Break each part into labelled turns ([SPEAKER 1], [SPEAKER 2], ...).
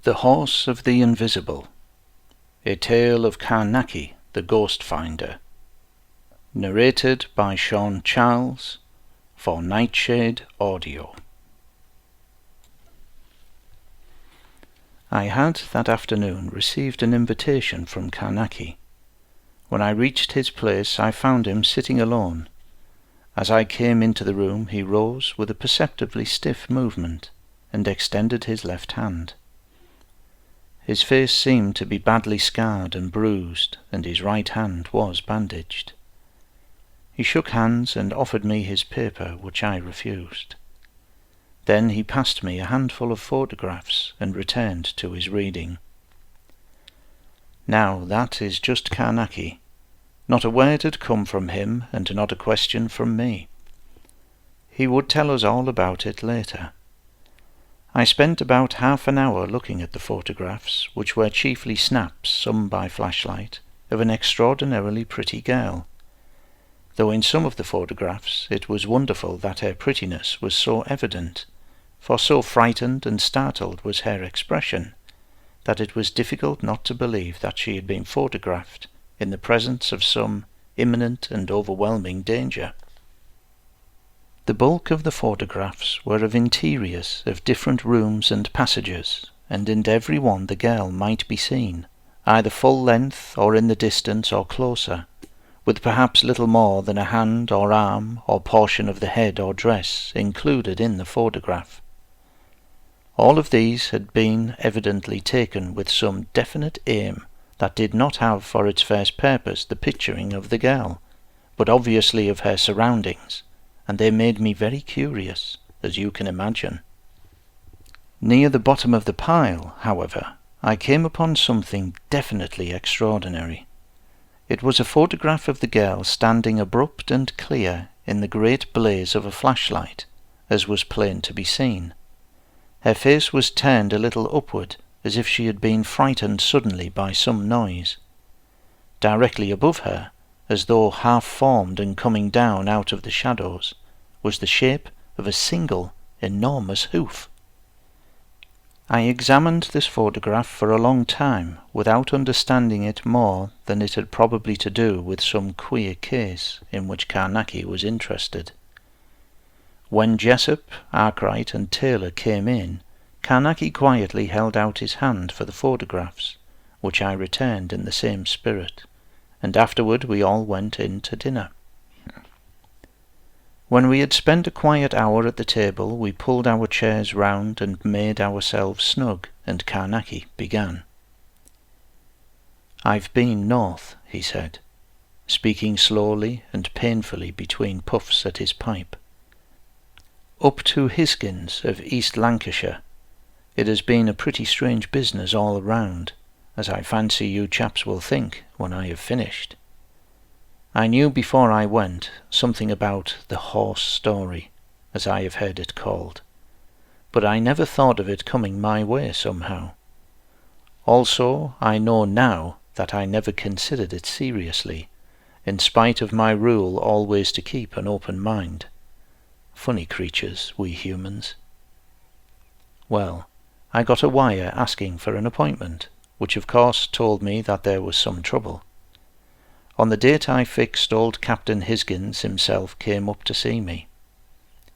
[SPEAKER 1] The Horse of the Invisible. A Tale of Carnacki, the Ghost Finder. Narrated by Sean Charles for Nightshade Audio. I had that afternoon received an invitation from Carnacki. When I reached his place I found him sitting alone. As I came into the room he rose with a perceptibly stiff movement and extended his left hand. His face seemed to be badly scarred and bruised, and his right hand was bandaged. He shook hands and offered me his paper, which I refused. Then he passed me a handful of photographs and returned to his reading. Now that is just Carnacki. Not a word had come from him, and not a question from me. He would tell us all about it later. I spent about half an hour looking at the photographs, which were chiefly snaps, some by flashlight, of an extraordinarily pretty girl. Though in some of the photographs it was wonderful that her prettiness was so evident, for so frightened and startled was her expression, that it was difficult not to believe that she had been photographed in the presence of some imminent and overwhelming danger. The bulk of the photographs were of interiors of different rooms and passages, and in every one the girl might be seen, either full length or in the distance or closer, with perhaps little more than a hand or arm or portion of the head or dress included in the photograph. All of these had been evidently taken with some definite aim that did not have for its first purpose the picturing of the girl, but obviously of her surroundings, and they made me very curious, as you can imagine. Near the bottom of the pile, however, I came upon something definitely extraordinary. It was a photograph of the girl standing abrupt and clear in the great blaze of a flashlight, as was plain to be seen. Her face was turned a little upward, as if she had been frightened suddenly by some noise. Directly above her, as though half-formed and coming down out of the shadows, was the shape of a single enormous hoof. I examined this photograph for a long time without understanding it more than it had probably to do with some queer case in which Carnacki was interested. When Jessup, Arkwright and Taylor came in, Carnacki quietly held out his hand for the photographs, which I returned in the same spirit, and afterward we all went in to dinner. When we had spent a quiet hour at the table, we pulled our chairs round and made ourselves snug, and Carnacki began. "I've been north," he said, speaking slowly and painfully between puffs at his pipe. "Up to Hisgins of East Lancashire. It has been a pretty strange business all round, as I fancy you chaps will think when I have finished. I knew before I went something about the horse story, as I have heard it called, but I never thought of it coming my way somehow. Also, I know now that I never considered it seriously, in spite of my rule always to keep an open mind. Funny creatures, we humans. Well, I got a wire asking for an appointment, which of course told me that there was some trouble. On the date I fixed, old Captain Hisgins himself came up to see me.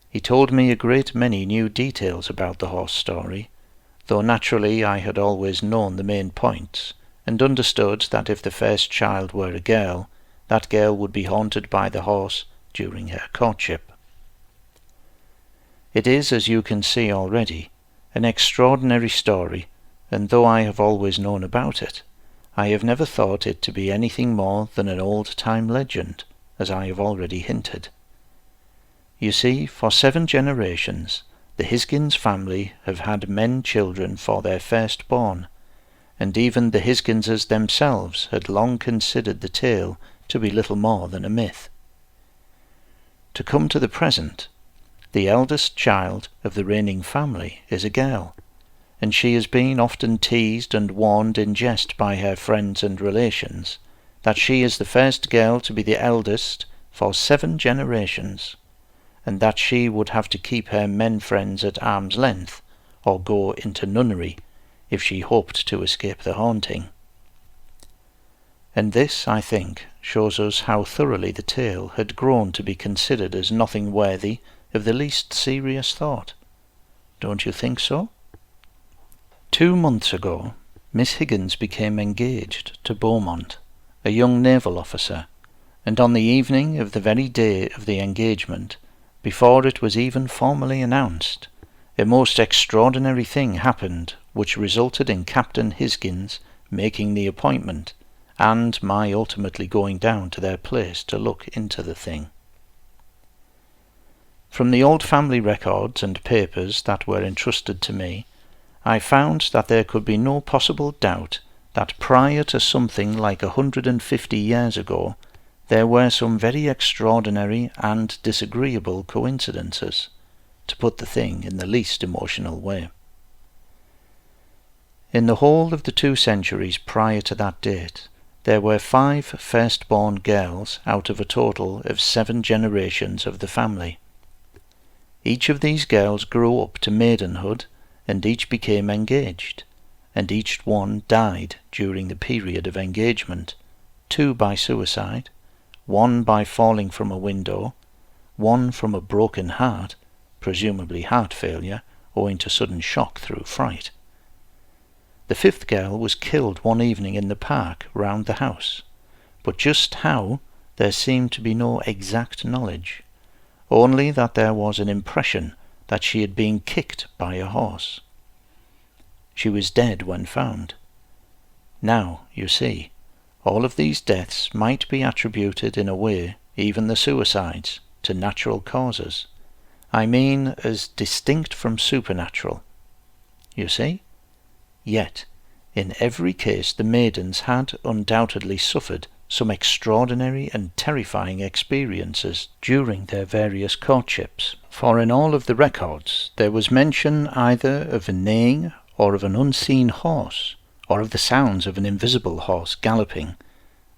[SPEAKER 1] He told me a great many new details about the horse story, though naturally I had always known the main points, and understood that if the first child were a girl, that girl would be haunted by the horse during her courtship. It is, as you can see already, an extraordinary story, and though I have always known about it, I have never thought it to be anything more than an old-time legend, as I have already hinted. You see, for 7 generations, the Hisgins family have had men children for their firstborn, and even the Hisginses themselves had long considered the tale to be little more than a myth. To come to the present, the eldest child of the reigning family is a girl, and she has been often teased and warned in jest by her friends and relations that she is the first girl to be the eldest for 7 generations, and that she would have to keep her men friends at arm's length or go into nunnery if she hoped to escape the haunting. And this, I think, shows us how thoroughly the tale had grown to be considered as nothing worthy of the least serious thought. Don't you think so? 2 months ago, Miss Hisgins became engaged to Beaumont, a young naval officer, and on the evening of the very day of the engagement, before it was even formally announced, a most extraordinary thing happened which resulted in Captain Hisgins making the appointment, and my ultimately going down to their place to look into the thing. From the old family records and papers that were entrusted to me, I found that there could be no possible doubt that prior to something like 150 years ago, there were some very extraordinary and disagreeable coincidences, to put the thing in the least emotional way. In the whole of the 2 centuries prior to that date, there were 5 firstborn girls out of a total of 7 generations of the family. Each of these girls grew up to maidenhood, and each became engaged, and each one died during the period of engagement, 2 by suicide, 1 by falling from a window, 1 from a broken heart, presumably heart failure, owing to sudden shock through fright. The 5th girl was killed one evening in the park round the house, but just how there seemed to be no exact knowledge, only that there was an impression that she had been kicked by a horse. She was dead when found. Now, you see, all of these deaths might be attributed in a way, even the suicides, to natural causes. I mean as distinct from supernatural. You see? Yet, in every case the maidens had undoubtedly suffered some extraordinary and terrifying experiences during their various courtships, for in all of the records there was mention either of a neighing or of an unseen horse, or of the sounds of an invisible horse galloping,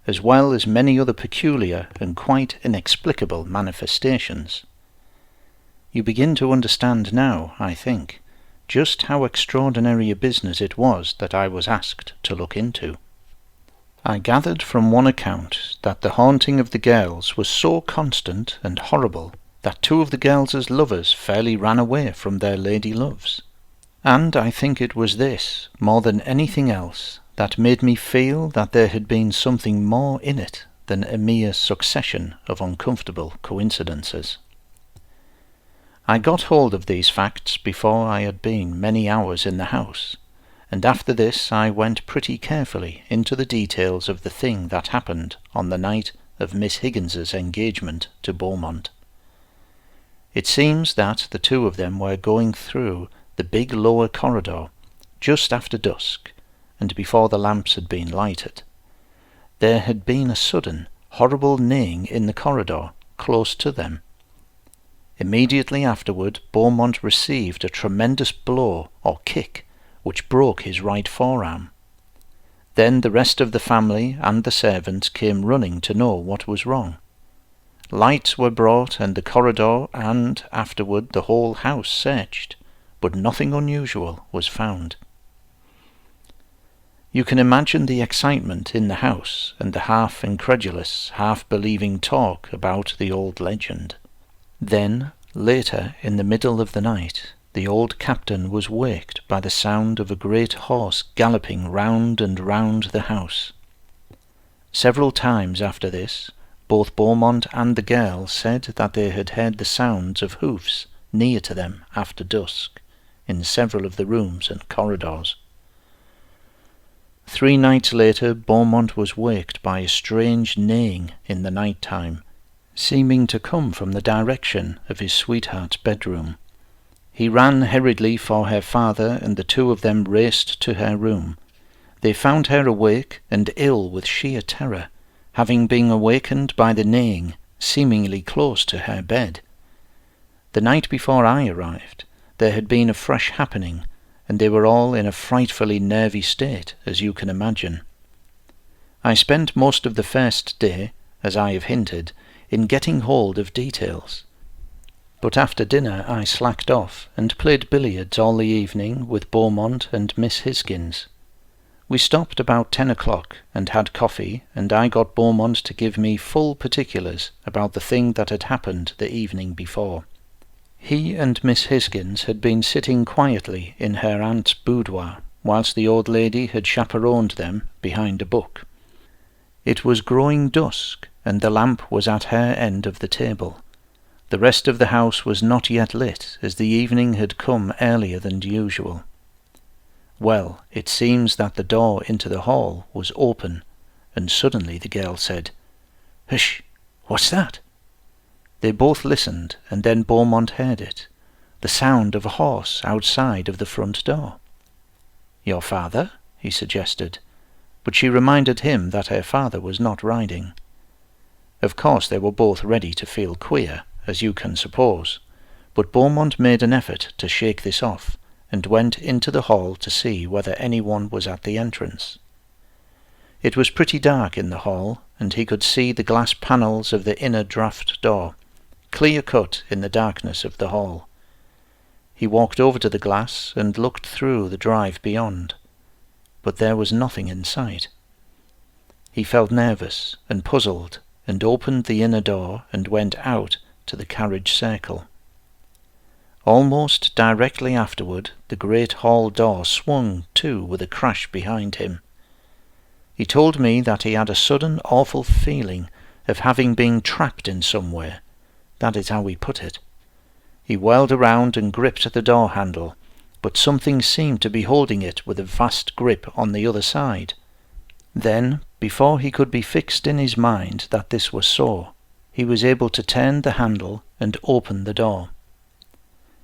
[SPEAKER 1] as well as many other peculiar and quite inexplicable manifestations. You begin to understand now, I think, just how extraordinary a business it was that I was asked to look into. I gathered from one account that the haunting of the girls was so constant and horrible that 2 of the girls' lovers fairly ran away from their lady loves. And I think it was this, more than anything else, that made me feel that there had been something more in it than a mere succession of uncomfortable coincidences. I got hold of these facts before I had been many hours in the house, and after this I went pretty carefully into the details of the thing that happened on the night of Miss Hisgins's engagement to Beaumont. It seems that the 2 of them were going through the big lower corridor just after dusk, and before the lamps had been lighted. There had been a sudden, horrible neighing in the corridor close to them. Immediately afterward, Beaumont received a tremendous blow or kick, which broke his right forearm. Then the rest of the family and the servants came running to know what was wrong. Lights were brought and the corridor and, afterward, the whole house searched, but nothing unusual was found. You can imagine the excitement in the house and the half-incredulous, half-believing talk about the old legend. Then, later in the middle of the night, the old captain was waked by the sound of a great horse galloping round and round the house. Several times after this, both Beaumont and the girl said that they had heard the sounds of hoofs near to them after dusk, in several of the rooms and corridors. 3 nights later, Beaumont was waked by a strange neighing in the night time, seeming to come from the direction of his sweetheart's bedroom. He ran hurriedly for her father, and the 2 of them raced to her room. They found her awake and ill with sheer terror, having been awakened by the neighing, seemingly close to her bed. The night before I arrived, there had been a fresh happening, and they were all in a frightfully nervy state, as you can imagine. I spent most of the first day, as I have hinted, in getting hold of details. But after dinner I slacked off, and played billiards all the evening with Beaumont and Miss Hisgins. We stopped about 10 o'clock, and had coffee, and I got Beaumont to give me full particulars about the thing that had happened the evening before. He and Miss Hisgins had been sitting quietly in her aunt's boudoir, whilst the old lady had chaperoned them behind a book. It was growing dusk, and the lamp was at her end of the table. The rest of the house was not yet lit, as the evening had come earlier than usual. Well, it seems that the door into the hall was open, and suddenly the girl said, "Hush! What's that?" They both listened, and then Beaumont heard it, the sound of a horse outside of the front door. "Your father?" he suggested, but she reminded him that her father was not riding. Of course they were both ready to feel queer, as you can suppose, but Beaumont made an effort to shake this off, and went into the hall to see whether anyone was at the entrance. It was pretty dark in the hall, and he could see the glass panels of the inner draught door, clear-cut in the darkness of the hall. He walked over to the glass and looked through the drive beyond, but there was nothing in sight. He felt nervous and puzzled, and opened the inner door and went out to the carriage circle. Almost directly afterward the great hall door swung to with a crash behind him. He told me that he had a sudden awful feeling of having been trapped in somewhere. That is how he put it. He whirled around and gripped the door handle, but something seemed to be holding it with a vast grip on the other side. Then, before he could be fixed in his mind that this was so, he was able to turn the handle and open the door.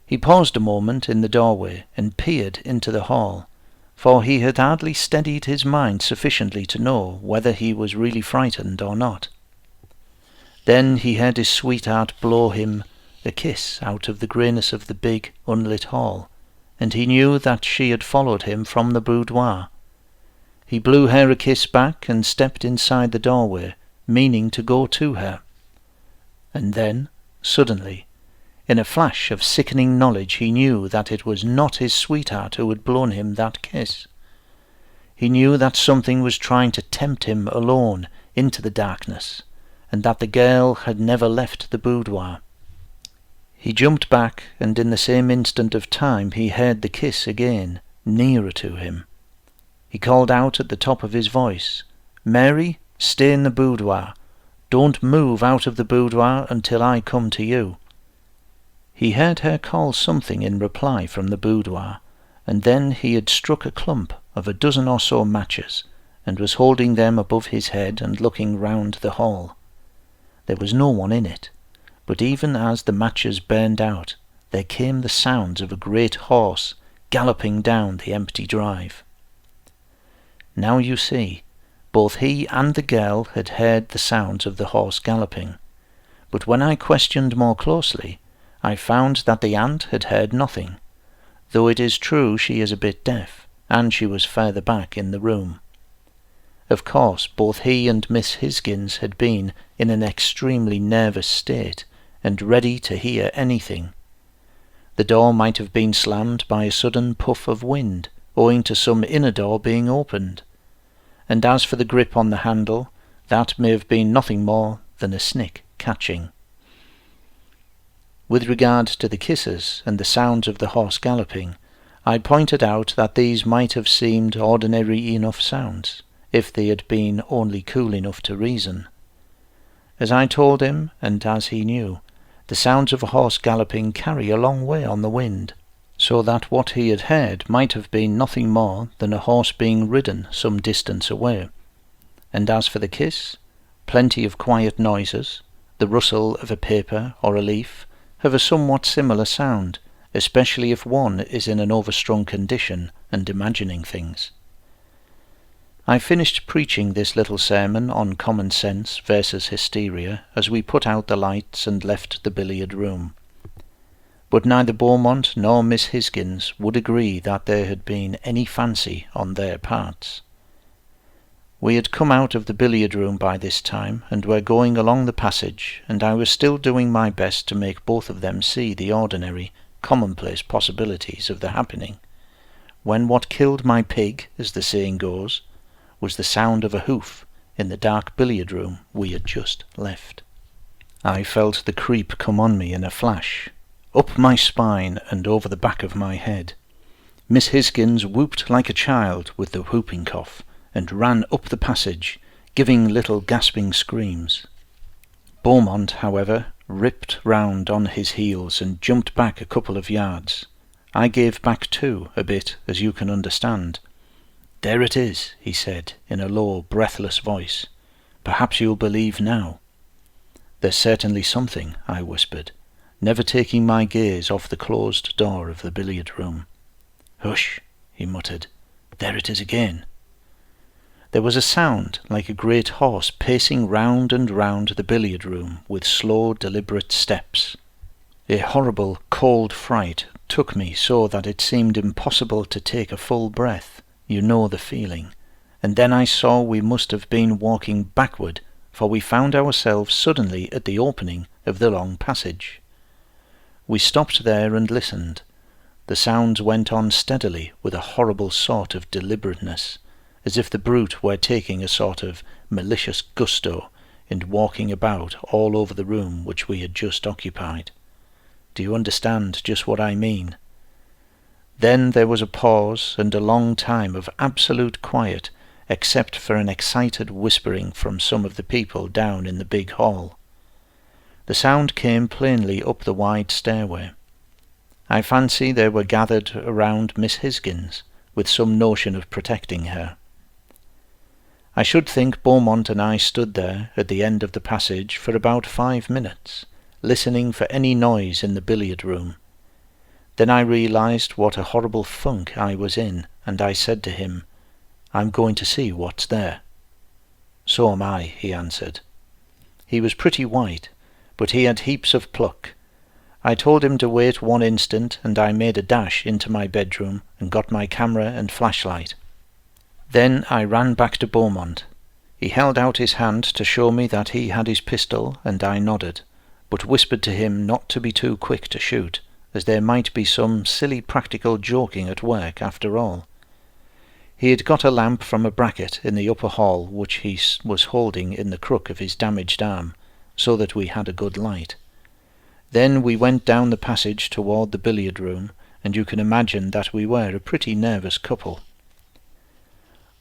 [SPEAKER 1] He paused a moment in the doorway and peered into the hall, for he had hardly steadied his mind sufficiently to know whether he was really frightened or not. Then he heard his sweetheart blow him a kiss out of the greyness of the big, unlit hall, and he knew that she had followed him from the boudoir. He blew her a kiss back and stepped inside the doorway, meaning to go to her. And then, suddenly, in a flash of sickening knowledge, he knew that it was not his sweetheart who had blown him that kiss. He knew that something was trying to tempt him alone into the darkness, and that the girl had never left the boudoir. He jumped back, and in the same instant of time he heard the kiss again, nearer to him. He called out at the top of his voice, "Mary, stay in the boudoir. Don't move out of the boudoir until I come to you." He heard her call something in reply from the boudoir, and then he had struck a clump of a dozen or so matches, and was holding them above his head and looking round the hall. There was no one in it, but even as the matches burned out, there came the sounds of a great horse galloping down the empty drive. Now you see, both he and the girl had heard the sounds of the horse galloping, but when I questioned more closely, I found that the aunt had heard nothing, though it is true she is a bit deaf, and she was further back in the room. Of course, both he and Miss Hisgins had been in an extremely nervous state, and ready to hear anything. The door might have been slammed by a sudden puff of wind, owing to some inner door being opened. And as for the grip on the handle, that may have been nothing more than a snick catching. With regard to the kisses and the sounds of the horse galloping, I pointed out that these might have seemed ordinary enough sounds, if they had been only cool enough to reason. As I told him, and as he knew, the sounds of a horse galloping carry a long way on the wind, so that what he had heard might have been nothing more than a horse being ridden some distance away. And as for the kiss, plenty of quiet noises, the rustle of a paper or a leaf, have a somewhat similar sound, especially if one is in an overstrung condition and imagining things. I finished preaching this little sermon on common sense versus hysteria as we put out the lights and left the billiard room. But neither Beaumont nor Miss Hisgins would agree that there had been any fancy on their parts. We had come out of the billiard room by this time, and were going along the passage, and I was still doing my best to make both of them see the ordinary, commonplace possibilities of the happening, when what killed my pig, as the saying goes, was the sound of a hoof in the dark billiard room we had just left. I felt the creep come on me in a flash, up my spine and over the back of my head. Miss Hisgins whooped like a child with the whooping cough, and ran up the passage, giving little gasping screams. Beaumont, however, ripped round on his heels and jumped back a couple of yards. I gave back too, a bit, as you can understand. "There it is," he said, in a low, breathless voice. "Perhaps you'll believe now." "There's certainly something," I whispered, never taking my gaze off the closed door of the billiard room. "Hush," he muttered. "There it is again." There was a sound like a great horse pacing round and round the billiard room with slow, deliberate steps. A horrible, cold fright took me so that it seemed impossible to take a full breath. You know the feeling. And then I saw we must have been walking backward, for we found ourselves suddenly at the opening of the long passage. We stopped there and listened. The sounds went on steadily with a horrible sort of deliberateness, as if the brute were taking a sort of malicious gusto in walking about all over the room which we had just occupied. Do you understand just what I mean? Then there was a pause and a long time of absolute quiet, except for an excited whispering from some of the people down in the big hall. The sound came plainly up the wide stairway. I fancy they were gathered around Miss Hisgins, with some notion of protecting her. I should think Beaumont and I stood there at the end of the passage for about 5 minutes, listening for any noise in the billiard room. Then I realized what a horrible funk I was in, and I said to him, "I'm going to see what's there." "So am I," he answered. He was pretty white, but he had heaps of pluck. I told him to wait 1 instant, and I made a dash into my bedroom and got my camera and flashlight. Then I ran back to Beaumont. He held out his hand to show me that he had his pistol, and I nodded, but whispered to him not to be too quick to shoot, as there might be some silly practical joking at work after all. He had got a lamp from a bracket in the upper hall which he was holding in the crook of his damaged arm, so that we had a good light. Then we went down the passage toward the billiard room, and you can imagine that we were a pretty nervous couple.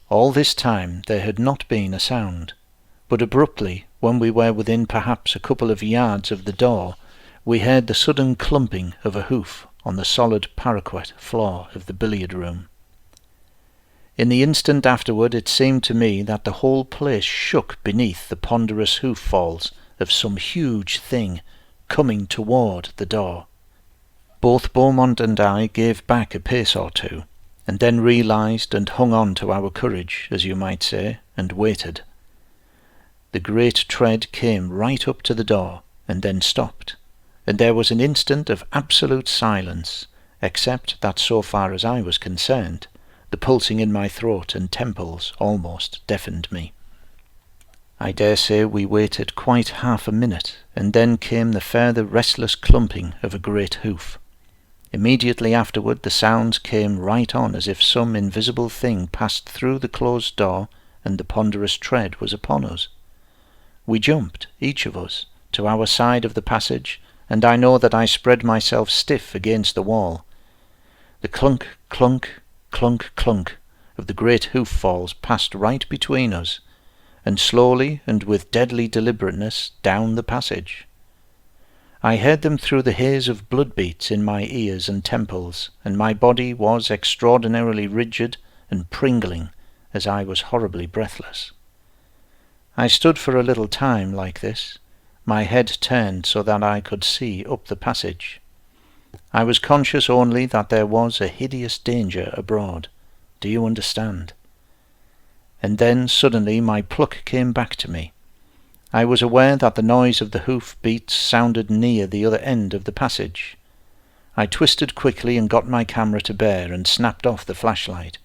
[SPEAKER 1] All this time there had not been a sound, but abruptly, when we were within perhaps a couple of yards of the door, we heard the sudden clumping of a hoof on the solid parquet floor of the billiard room. In the instant afterward it seemed to me that the whole place shook beneath the ponderous hoof falls of some huge thing coming toward the door. Both Beaumont and I gave back a pace or two, and then realized and hung on to our courage, as you might say, and waited. The great tread came right up to the door, and then stopped, and there was an instant of absolute silence, except that so far as I was concerned, the pulsing in my throat and temples almost deafened me. I dare say we waited quite half a minute, and then came the further restless clumping of a great hoof. Immediately afterward the sounds came right on as if some invisible thing passed through the closed door and the ponderous tread was upon us. We jumped, each of us, to our side of the passage, and I know that I spread myself stiff against the wall. The clunk, clunk, clunk, clunk of the great hoof falls passed right between us, and slowly and with deadly deliberateness down the passage. I heard them through the haze of blood beats in my ears and temples, and my body was extraordinarily rigid and pringling as I was horribly breathless. I stood for a little time like this, my head turned so that I could see up the passage. I was conscious only that there was a hideous danger abroad. Do you understand? And then suddenly my pluck came back to me. I was aware that the noise of the hoof beats sounded near the other end of the passage. I twisted quickly and got my camera to bear and snapped off the flashlight.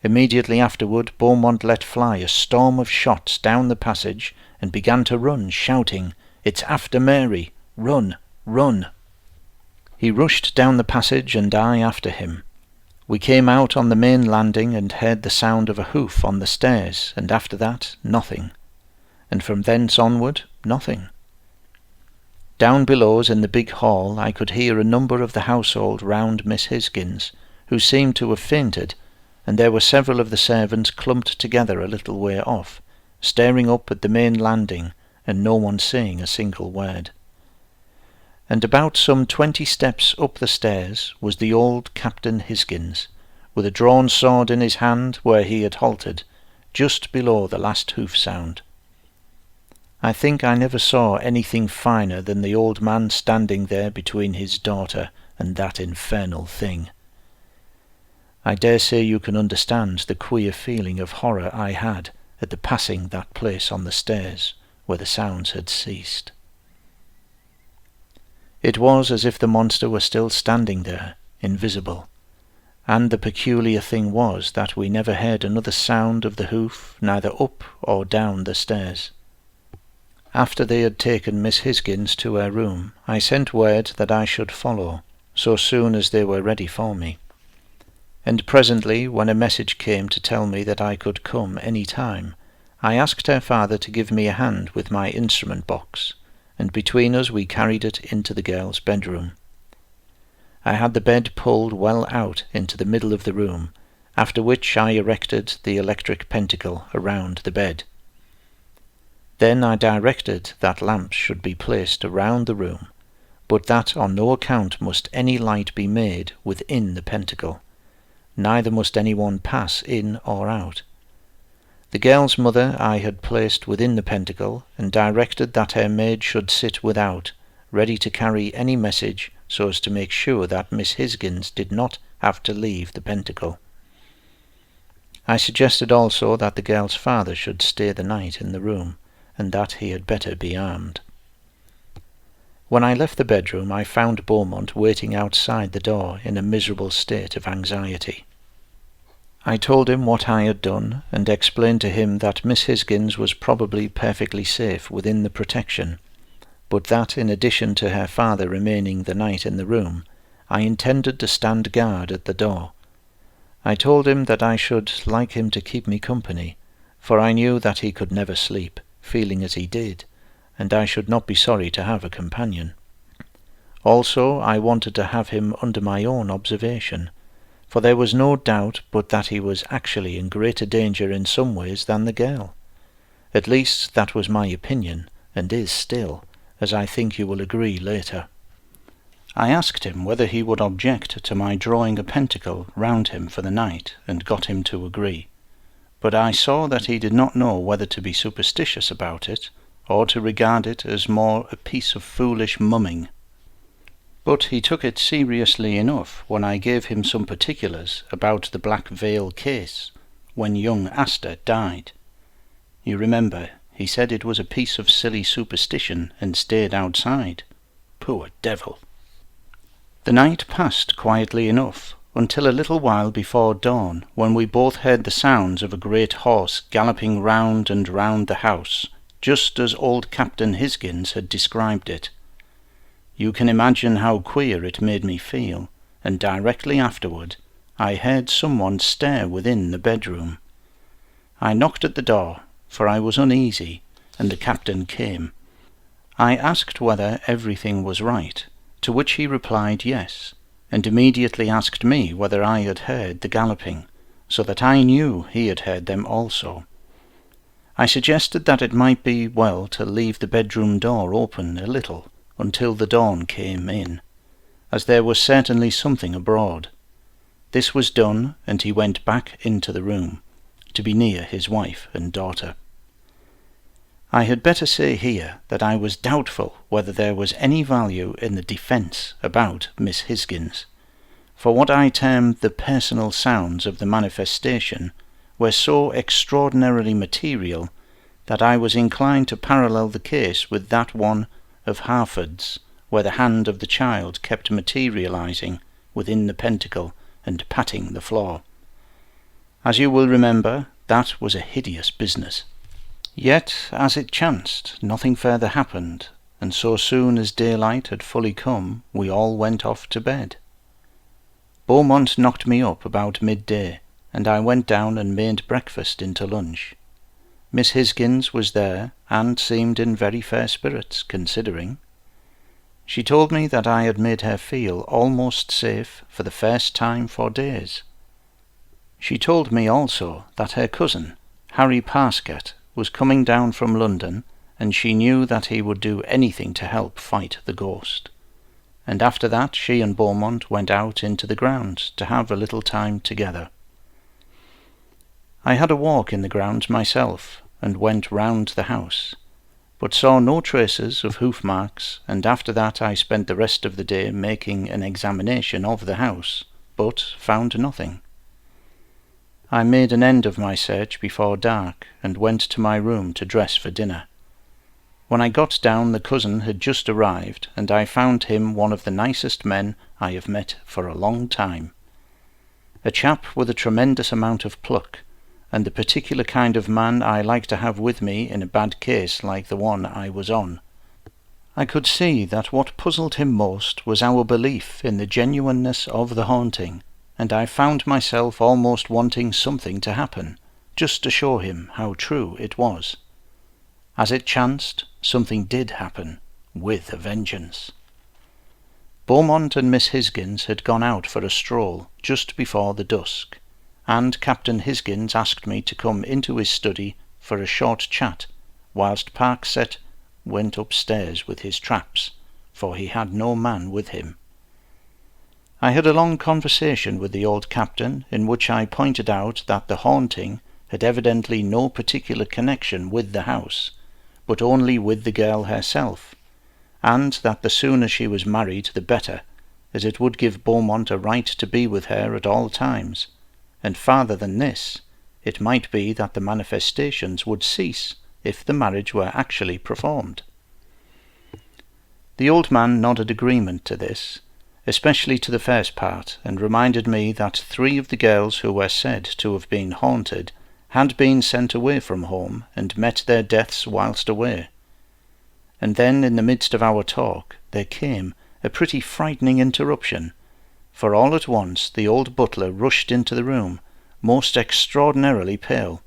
[SPEAKER 1] Immediately afterward, Beaumont let fly a storm of shots down the passage and began to run, shouting, "It's after Mary! Run! Run!" He rushed down the passage and I after him. We came out on the main landing and heard the sound of a hoof on the stairs, and after that, nothing. And from thence onward, nothing. Down below us in the big hall I could hear a number of the household round Miss Hisgins, who seemed to have fainted, and there were several of the servants clumped together a little way off, staring up at the main landing, and no one saying a single word. And about some 20 steps up the stairs was the old Captain Hisgins, with a drawn sword in his hand where he had halted, just below the last hoof sound. I think I never saw anything finer than the old man standing there between his daughter and that infernal thing. I dare say you can understand the queer feeling of horror I had at the passing that place on the stairs where the sounds had ceased. It was as if the monster were still standing there, invisible, and the peculiar thing was that we never heard another sound of the hoof, neither up or down the stairs. After they had taken Miss Hisgins to her room, I sent word that I should follow, so soon as they were ready for me. And presently, when a message came to tell me that I could come any time, I asked her father to give me a hand with my instrument box, and between us we carried it into the girl's bedroom. I had the bed pulled well out into the middle of the room, after which I erected the electric pentacle around the bed. Then I directed that lamps should be placed around the room, but that on no account must any light be made within the pentacle, neither must any one pass in or out. The girl's mother I had placed within the pentacle, and directed that her maid should sit without, ready to carry any message so as to make sure that Miss Hisgins did not have to leave the pentacle. I suggested also that the girl's father should stay the night in the room, and that he had better be armed. When I left the bedroom, I found Beaumont waiting outside the door in a miserable state of anxiety. I told him what I had done, and explained to him that Miss Hisgins was probably perfectly safe within the protection, but that in addition to her father remaining the night in the room, I intended to stand guard at the door. I told him that I should like him to keep me company, for I knew that he could never sleep, feeling as he did, and I should not be sorry to have a companion. Also, I wanted to have him under my own observation, for there was no doubt but that he was actually in greater danger in some ways than the girl. At least that was my opinion, and is still, as I think you will agree later. I asked him whether he would object to my drawing a pentacle round him for the night, and got him to agree. But I saw that he did not know whether to be superstitious about it, or to regard it as more a piece of foolish mumming. But he took it seriously enough when I gave him some particulars about the Black Veil case, when young Astor died. You remember, he said it was a piece of silly superstition, and stayed outside. Poor devil! The night passed quietly enough, until a little while before dawn, when we both heard the sounds of a great horse galloping round and round the house, just as old Captain Hisgins had described it. You can imagine how queer it made me feel, and directly afterward I heard someone stir within the bedroom. I knocked at the door, for I was uneasy, and the captain came. I asked whether everything was right, to which he replied yes, and immediately asked me whether I had heard the galloping, so that I knew he had heard them also. I suggested that it might be well to leave the bedroom door open a little until the dawn came in, as there was certainly something abroad. This was done, and he went back into the room, to be near his wife and daughter. I had better say here that I was doubtful whether there was any value in the defence about Miss Hisgins, for what I termed the personal sounds of the manifestation were so extraordinarily material that I was inclined to parallel the case with that one of Harford's, where the hand of the child kept materializing within the pentacle and patting the floor. As you will remember, that was a hideous business. Yet, as it chanced, nothing further happened, and so soon as daylight had fully come, we all went off to bed. Beaumont knocked me up about midday, and I went down and made breakfast into lunch. Miss Hisgins was there, and seemed in very fair spirits, considering. She told me that I had made her feel almost safe for the first time for days. She told me also that her cousin, Harry Parsket, was coming down from London, and she knew that he would do anything to help fight the ghost. And after that she and Beaumont went out into the grounds to have a little time together. I had a walk in the grounds myself, and went round the house, but saw no traces of hoof marks, and after that I spent the rest of the day making an examination of the house, but found nothing. I made an end of my search before dark, and went to my room to dress for dinner. When I got down, the cousin had just arrived, and I found him one of the nicest men I have met for a long time. A chap with a tremendous amount of pluck, and the particular kind of man I like to have with me in a bad case like the one I was on. I could see that what puzzled him most was our belief in the genuineness of the haunting, and I found myself almost wanting something to happen, just to show him how true it was. As it chanced, something did happen, with a vengeance. Beaumont and Miss Hisgins had gone out for a stroll just before the dusk, and Captain Hisgins asked me to come into his study for a short chat, whilst Parkset went upstairs with his traps, for he had no man with him. I had a long conversation with the old captain, in which I pointed out that the haunting had evidently no particular connection with the house, but only with the girl herself, and that the sooner she was married the better, as it would give Beaumont a right to be with her at all times, and farther than this, it might be that the manifestations would cease if the marriage were actually performed. The old man nodded agreement to this, especially to the first part, and reminded me that 3 of the girls who were said to have been haunted had been sent away from home and met their deaths whilst away. And then, in the midst of our talk, there came a pretty frightening interruption, for all at once the old butler rushed into the room, most extraordinarily pale.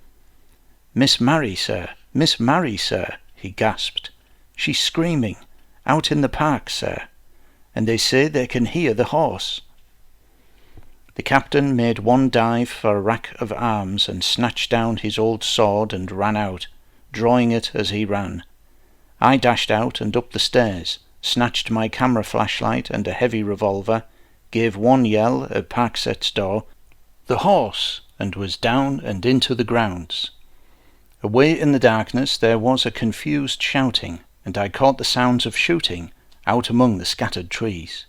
[SPEAKER 1] "Miss Mary, sir! Miss Mary, sir!" he gasped. "She's screaming, out in the park, sir, and they say they can hear the horse." The captain made one dive for a rack of arms and snatched down his old sword and ran out, drawing it as he ran. I dashed out and up the stairs, snatched my camera flashlight and a heavy revolver, gave one yell at Parkset's door, "The horse!" and was down and into the grounds. Away in the darkness there was a confused shouting, and I caught the sounds of shooting out among the scattered trees.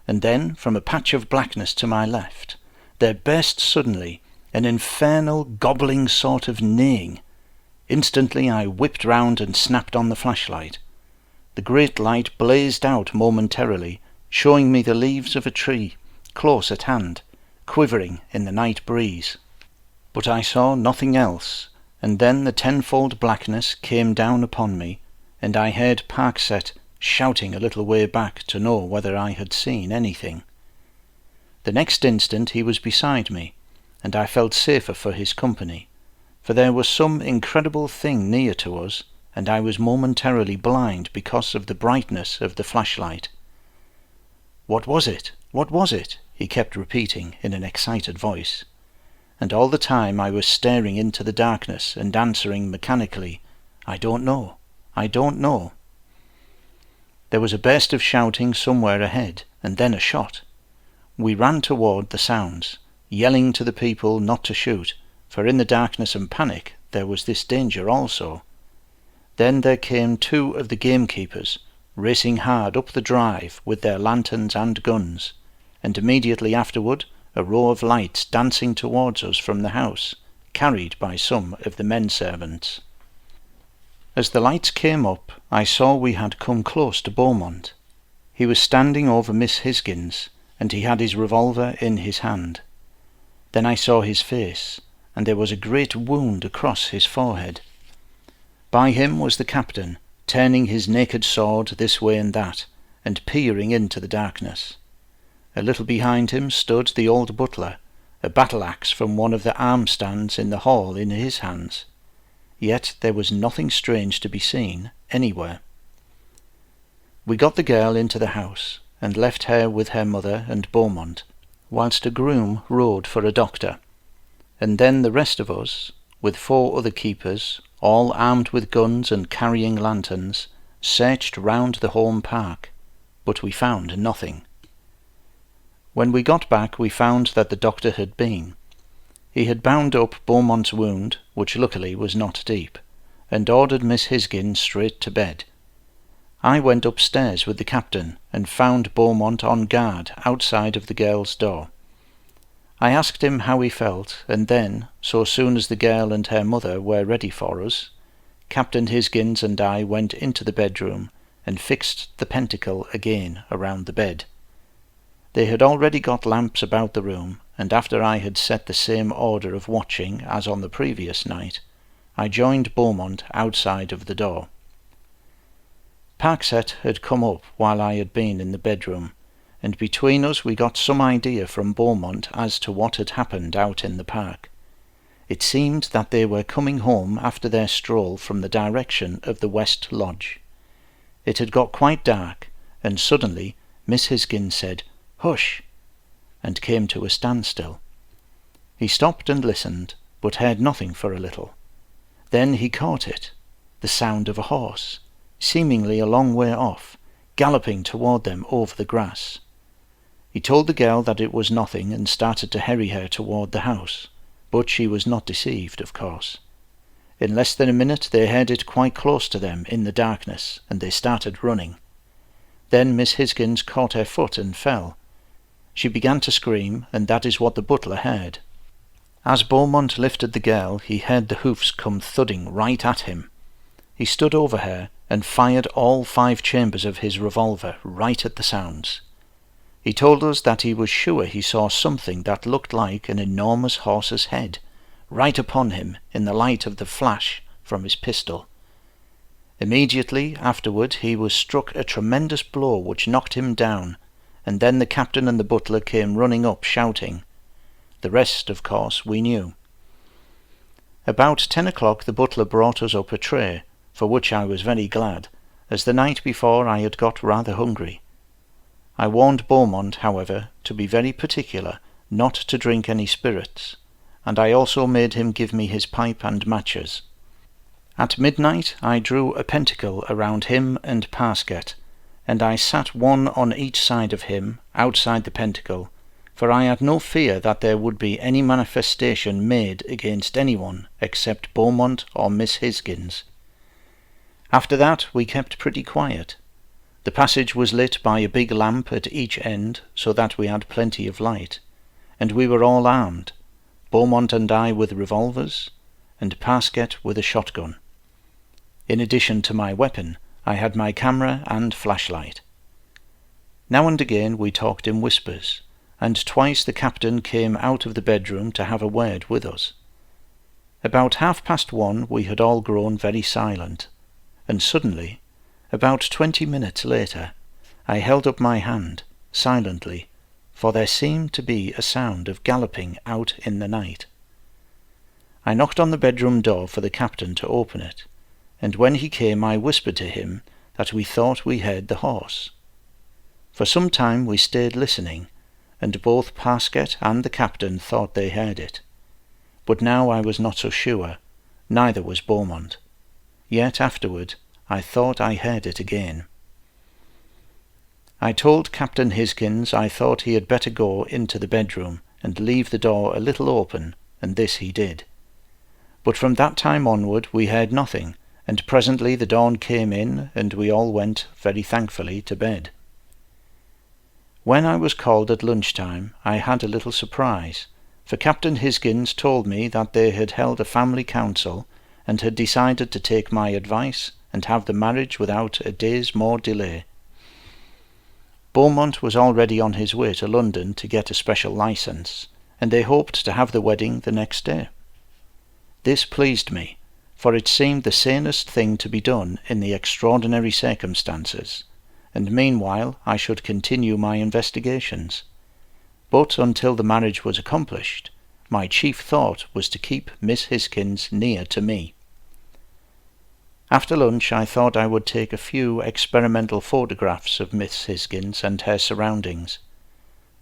[SPEAKER 1] And then, from a patch of blackness to my left, there burst suddenly an infernal gobbling sort of neighing. Instantly I whipped round and snapped on the flashlight. The great light blazed out momentarily, showing me the leaves of a tree, close at hand, quivering in the night breeze. But I saw nothing else, and then the tenfold blackness came down upon me, and I heard Parkset shouting a little way back to know whether I had seen anything. The next instant he was beside me, and I felt safer for his company, for there was some incredible thing near to us, and I was momentarily blind because of the brightness of the flashlight. "What was it? What was it?" he kept repeating in an excited voice, and all the time I was staring into the darkness and answering mechanically, "I don't know, I don't know." There was a burst of shouting somewhere ahead, and then a shot. We ran toward the sounds, yelling to the people not to shoot, for in the darkness and panic there was this danger also. Then there came 2 of the gamekeepers, racing hard up the drive with their lanterns and guns, and immediately afterward a row of lights dancing towards us from the house, carried by some of the men servants. As the lights came up, I saw we had come close to Beaumont. He was standing over Miss Hisgins, and he had his revolver in his hand. Then I saw his face, and there was a great wound across his forehead. By him was the captain, turning his naked sword this way and that, and peering into the darkness. A little behind him stood the old butler, a battle-axe from one of the arm-stands in the hall in his hands. Yet there was nothing strange to be seen anywhere. We got the girl into the house, and left her with her mother and Beaumont, whilst a groom rode for a doctor. And then the rest of us, with 4 other keepers, all armed with guns and carrying lanterns, searched round the home park, but we found nothing. When we got back we found that the doctor had been. He had bound up Beaumont's wound, which luckily was not deep, and ordered Miss Hisgins straight to bed. I went upstairs with the captain, and found Beaumont on guard outside of the girl's door. I asked him how he felt, and then, so soon as the girl and her mother were ready for us, Captain Hisgins and I went into the bedroom and fixed the pentacle again around the bed. They had already got lamps about the room, and after I had set the same order of watching as on the previous night, I joined Beaumont outside of the door. Parksett had come up while I had been in the bedroom, and between us we got some idea from Beaumont as to what had happened out in the park. It seemed that they were coming home after their stroll from the direction of the West Lodge. It had got quite dark, and suddenly Miss Hisgins said, "Hush!" and came to a standstill. He stopped and listened, but heard nothing for a little. Then he caught it, the sound of a horse, seemingly a long way off, galloping toward them over the grass. He told the girl that it was nothing and started to hurry her toward the house, but she was not deceived, of course. In less than a minute they heard it quite close to them in the darkness, and they started running. Then Miss Hisgins caught her foot and fell. She began to scream, and that is what the butler heard. As Beaumont lifted the girl, he heard the hoofs come thudding right at him. He stood over her and fired all 5 chambers of his revolver right at the sounds. He told us that he was sure he saw something that looked like an enormous horse's head right upon him in the light of the flash from his pistol. Immediately afterward he was struck a tremendous blow which knocked him down, and then the captain and the butler came running up shouting. The rest, of course, we knew. About 10 o'clock the butler brought us up a tray, for which I was very glad, as the night before I had got rather hungry. I warned Beaumont, however, to be very particular not to drink any spirits, and I also made him give me his pipe and matches. At midnight I drew a pentacle around him and Parsket, and I sat one on each side of him, outside the pentacle, for I had no fear that there would be any manifestation made against anyone except Beaumont or Miss Hisgins. After that we kept pretty quiet. The passage was lit by a big lamp at each end, so that we had plenty of light, and we were all armed, Beaumont and I with revolvers, and Parsket with a shotgun. In addition to my weapon, I had my camera and flashlight. Now and again we talked in whispers, and twice the captain came out of the bedroom to have a word with us. About 1:30 we had all grown very silent, and suddenly, about 20 minutes later, I held up my hand, silently, for there seemed to be a sound of galloping out in the night. I knocked on the bedroom door for the captain to open it, and when he came I whispered to him that we thought we heard the horse. For some time we stayed listening, and both Parsket and the captain thought they heard it. But now I was not so sure, neither was Beaumont. Yet afterward I thought I heard it again. I told Captain Hisgins I thought he had better go into the bedroom and leave the door a little open, and this he did. But from that time onward we heard nothing, and presently the dawn came in, and we all went, very thankfully, to bed. When I was called at lunchtime, I had a little surprise, for Captain Hisgins told me that they had held a family council, and had decided to take my advice and have the marriage without a day's more delay. Beaumont was already on his way to London to get a special licence, and they hoped to have the wedding the next day. This pleased me, for it seemed the sanest thing to be done in the extraordinary circumstances, and meanwhile I should continue my investigations. But until the marriage was accomplished, my chief thought was to keep Miss Hisgins near to me. After lunch I thought I would take a few experimental photographs of Miss Hisgins and her surroundings.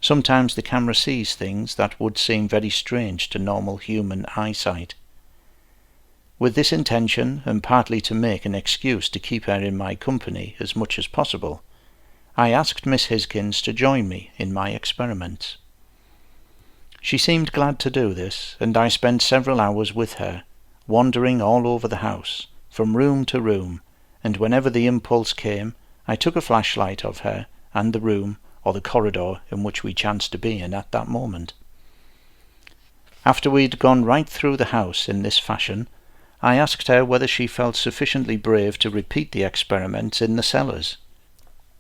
[SPEAKER 1] Sometimes the camera sees things that would seem very strange to normal human eyesight. With this intention, and partly to make an excuse to keep her in my company as much as possible, I asked Miss Hisgins to join me in my experiments. She seemed glad to do this, and I spent several hours with her, wandering all over the house, from room to room, and whenever the impulse came, I took a flashlight of her and the room or the corridor in which we chanced to be in at that moment. After we'd gone right through the house in this fashion, I asked her whether she felt sufficiently brave to repeat the experiments in the cellars.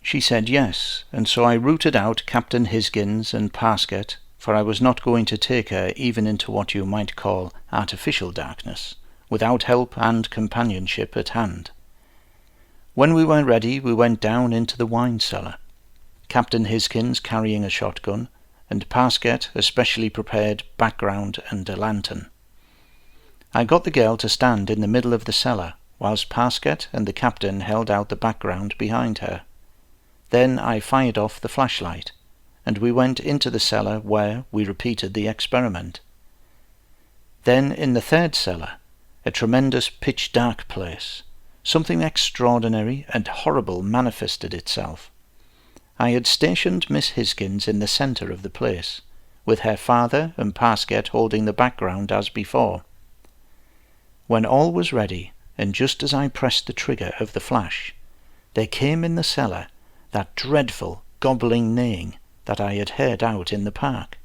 [SPEAKER 1] She said yes, and so I rooted out Captain Hisgins and Parsket, for I was not going to take her even into what you might call artificial darkness, without help and companionship at hand. When we were ready, we went down into the wine cellar, Captain Hisgins carrying a shotgun, and Parsket a specially prepared background and a lantern. I got the girl to stand in the middle of the cellar, whilst Parsket and the captain held out the background behind her. Then I fired off the flashlight, and we went into the cellar where we repeated the experiment. Then in the third cellar, a tremendous pitch-dark place, something extraordinary and horrible manifested itself. I had stationed Miss Hisgins in the centre of the place, with her father and Parsket holding the background as before. When all was ready, and just as I pressed the trigger of the flash, there came in the cellar that dreadful gobbling neighing that I had heard out in the park.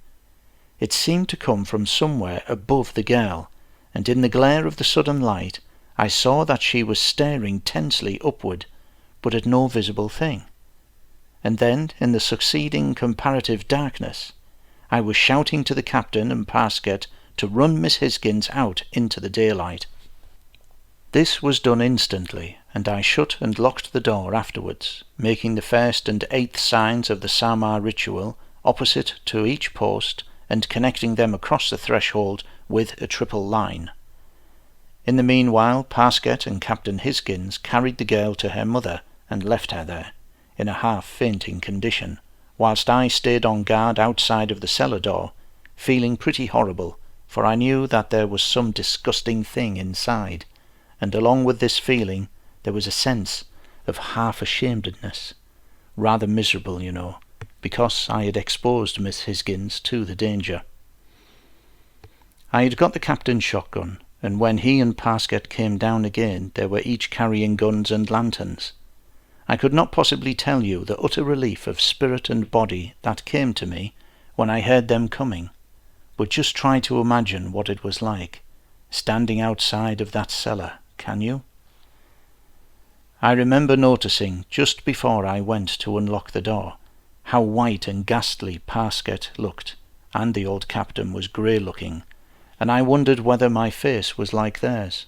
[SPEAKER 1] It seemed to come from somewhere above the girl, and in the glare of the sudden light I saw that she was staring tensely upward, but at no visible thing. And then, in the succeeding comparative darkness, I was shouting to the captain and Parsket to run Miss Hisgins out into the daylight. This was done instantly, and I shut and locked the door afterwards, making the first and eighth signs of the Samar ritual opposite to each post and connecting them across the threshold with a triple line. In the meanwhile, Parsket and Captain Hisgins carried the girl to her mother and left her there, in a half-fainting condition, whilst I stayed on guard outside of the cellar door, feeling pretty horrible, for I knew that there was some disgusting thing inside, and along with this feeling there was a sense of half-ashamedness, rather miserable, you know, because I had exposed Miss Hisgins to the danger. I had got the captain's shotgun, and when he and Parsket came down again they were each carrying guns and lanterns. I could not possibly tell you the utter relief of spirit and body that came to me when I heard them coming, but just try to imagine what it was like, standing outside of that cellar, can you? I remember noticing, just before I went to unlock the door, how white and ghastly Parsket looked, and the old captain was grey-looking, and I wondered whether my face was like theirs.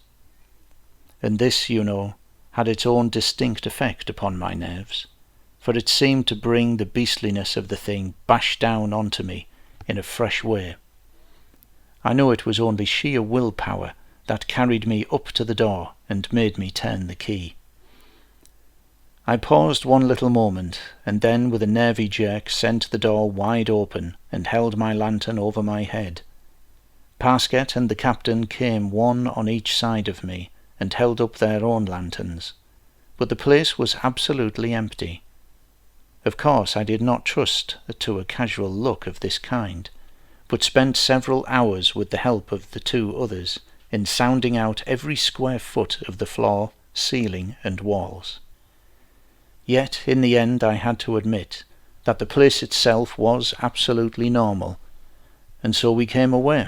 [SPEAKER 1] And this, you know, had its own distinct effect upon my nerves, for it seemed to bring the beastliness of the thing bashed down onto me in a fresh way. I know it was only sheer willpower that carried me up to the door and made me turn the key. I paused one little moment, and then with a nervy jerk sent the door wide open and held my lantern over my head. Parsket and the captain came one on each side of me and held up their own lanterns, but the place was absolutely empty. Of course I did not trust to a casual look of this kind, but spent several hours with the help of the two others in sounding out every square foot of the floor, ceiling, and walls. Yet in the end I had to admit that the place itself was absolutely normal, and so we came away.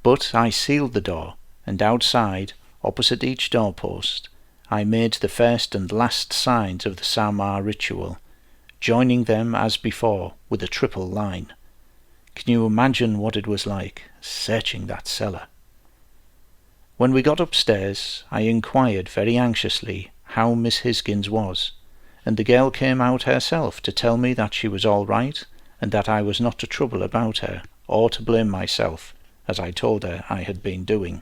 [SPEAKER 1] But I sealed the door, and outside, opposite each doorpost, I made the first and last signs of the Samar ritual, joining them as before with a triple line. Can you imagine what it was like, searching that cellar? When we got upstairs, I inquired very anxiously how Miss Hisgins was, and the girl came out herself to tell me that she was all right, and that I was not to trouble about her, or to blame myself, as I told her I had been doing.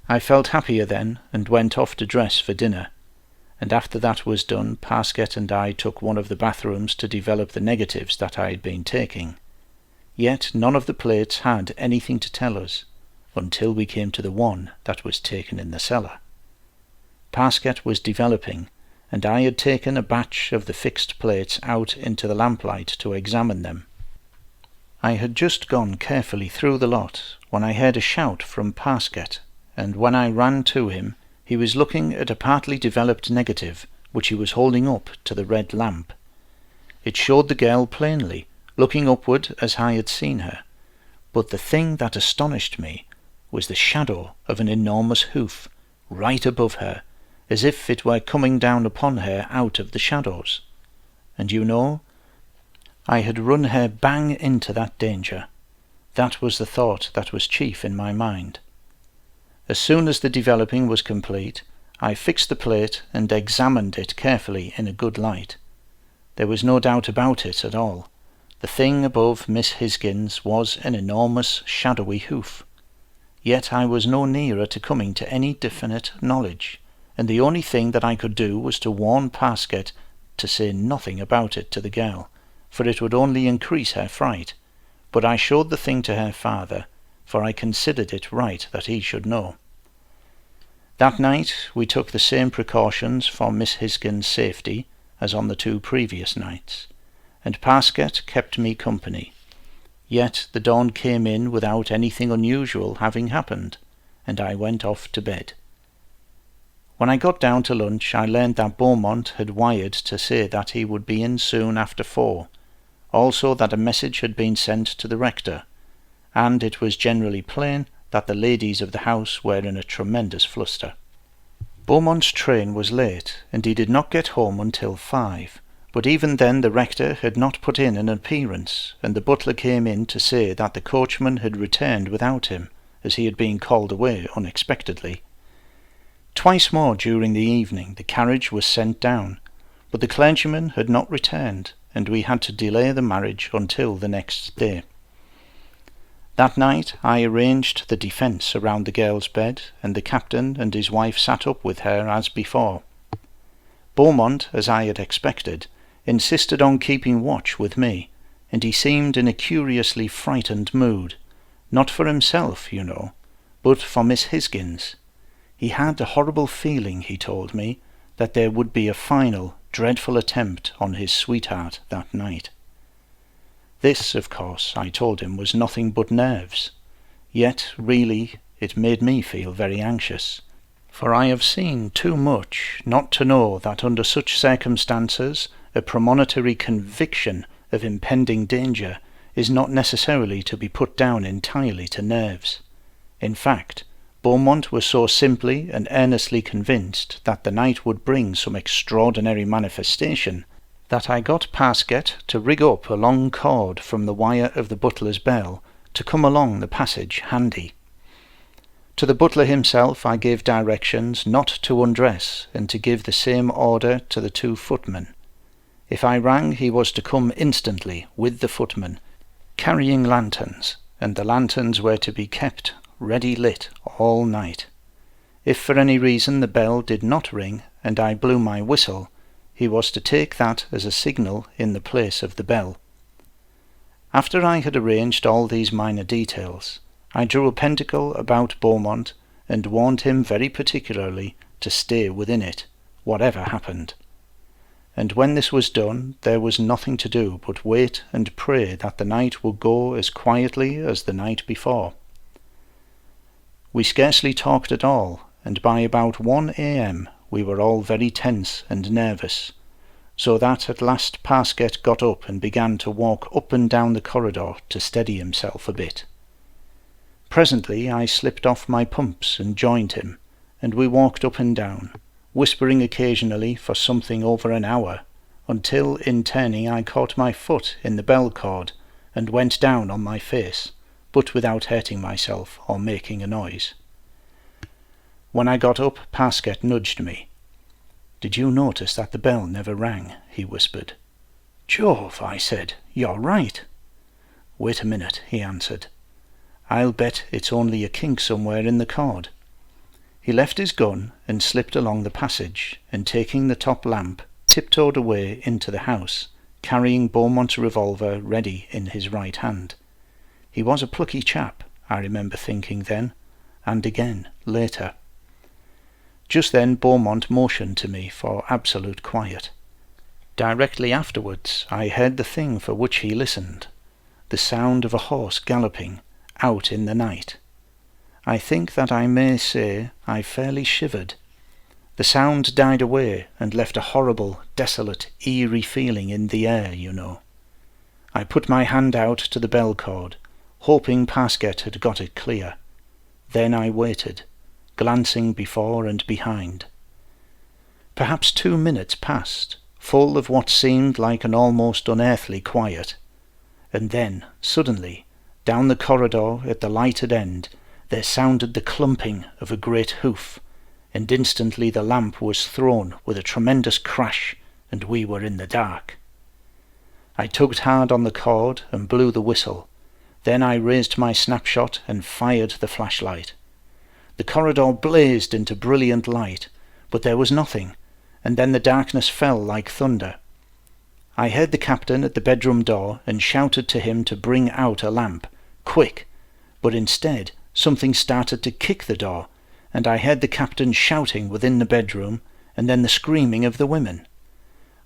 [SPEAKER 1] I felt happier then, and went off to dress for dinner, and after that was done, Parsket and I took one of the bathrooms to develop the negatives that I had been taking. Yet none of the plates had anything to tell us, until we came to the one that was taken in the cellar. Parsket was developing, and I had taken a batch of the fixed plates out into the lamplight to examine them. I had just gone carefully through the lot when I heard a shout from Parsket, and when I ran to him, he was looking at a partly developed negative which he was holding up to the red lamp. It showed the girl plainly, looking upward as I had seen her, but the thing that astonished me was the shadow of an enormous hoof right above her, as if it were coming down upon her out of the shadows. And you know, I had run her bang into that danger. That was the thought that was chief in my mind. As soon as the developing was complete, I fixed the plate and examined it carefully in a good light. There was no doubt about it at all. The thing above Miss Hisgins was an enormous shadowy hoof. Yet I was no nearer to coming to any definite knowledge, and the only thing that I could do was to warn Parsket to say nothing about it to the girl, for it would only increase her fright. But I showed the thing to her father, for I considered it right that he should know. That night we took the same precautions for Miss Hisgins' safety as on the 2 previous nights, and Parsket kept me company. Yet the dawn came in without anything unusual having happened, and I went off to bed. When I got down to lunch, I learned that Beaumont had wired to say that he would be in soon after 4, also that a message had been sent to the rector, and it was generally plain that the ladies of the house were in a tremendous fluster. Beaumont's train was late, and he did not get home until 5, but even then the rector had not put in an appearance, and the butler came in to say that the coachman had returned without him, as he had been called away unexpectedly. Twice more during the evening the carriage was sent down, but the clergyman had not returned, and we had to delay the marriage until the next day. That night I arranged the defence around the girl's bed, and the captain and his wife sat up with her as before. Beaumont, as I had expected, insisted on keeping watch with me, and he seemed in a curiously frightened mood, not for himself, you know, but for Miss Hisgins. He had a horrible feeling, he told me, that there would be a final, dreadful attempt on his sweetheart that night. This, of course, I told him was nothing but nerves, yet really it made me feel very anxious, for I have seen too much not to know that under such circumstances a premonitory conviction of impending danger is not necessarily to be put down entirely to nerves. In fact, Beaumont was so simply and earnestly convinced that the night would bring some extraordinary manifestation that I got Parsket to rig up a long cord from the wire of the butler's bell to come along the passage handy. To the butler himself I gave directions not to undress and to give the same order to the 2 footmen. If I rang, he was to come instantly with the footman, carrying lanterns, and the lanterns were to be kept ready lit all night. If for any reason the bell did not ring, and I blew my whistle, he was to take that as a signal in the place of the bell. After I had arranged all these minor details, I drew a pentacle about Beaumont and warned him very particularly to stay within it, whatever happened. And when this was done, there was nothing to do but wait and pray that the night would go as quietly as the night before. We scarcely talked at all, and by about 1 a.m. we were all very tense and nervous, so that at last Parsket got up and began to walk up and down the corridor to steady himself a bit. Presently I slipped off my pumps and joined him, and we walked up and down, whispering occasionally for something over an hour, until in turning I caught my foot in the bell cord and went down on my face, but without hurting myself or making a noise. When I got up, Pasket nudged me. "Did you notice that the bell never rang?" he whispered. "Jove," I said, "you're right." "Wait a minute," he answered. "I'll bet it's only a kink somewhere in the cord." He left his gun and slipped along the passage, and taking the top lamp, tiptoed away into the house, carrying Beaumont's revolver ready in his right hand. He was a plucky chap, I remember thinking then, and again later. Just then Beaumont motioned to me for absolute quiet. Directly afterwards I heard the thing for which he listened, the sound of a horse galloping out in the night. I think that I may say I fairly shivered. The sound died away and left a horrible, desolate, eerie feeling in the air, you know. I put my hand out to the bell cord, hoping Pasket had got it clear. Then I waited, glancing before and behind. Perhaps 2 minutes passed, full of what seemed like an almost unearthly quiet, and then, suddenly, down the corridor at the lighted end, there sounded the clumping of a great hoof, and instantly the lamp was thrown with a tremendous crash, and we were in the dark. I tugged hard on the cord and blew the whistle. Then I raised my snapshot and fired the flashlight. The corridor blazed into brilliant light, but there was nothing, and then the darkness fell like thunder. I heard the captain at the bedroom door and shouted to him to bring out a lamp, quick, but instead something started to kick the door, and I heard the captain shouting within the bedroom, and then the screaming of the women.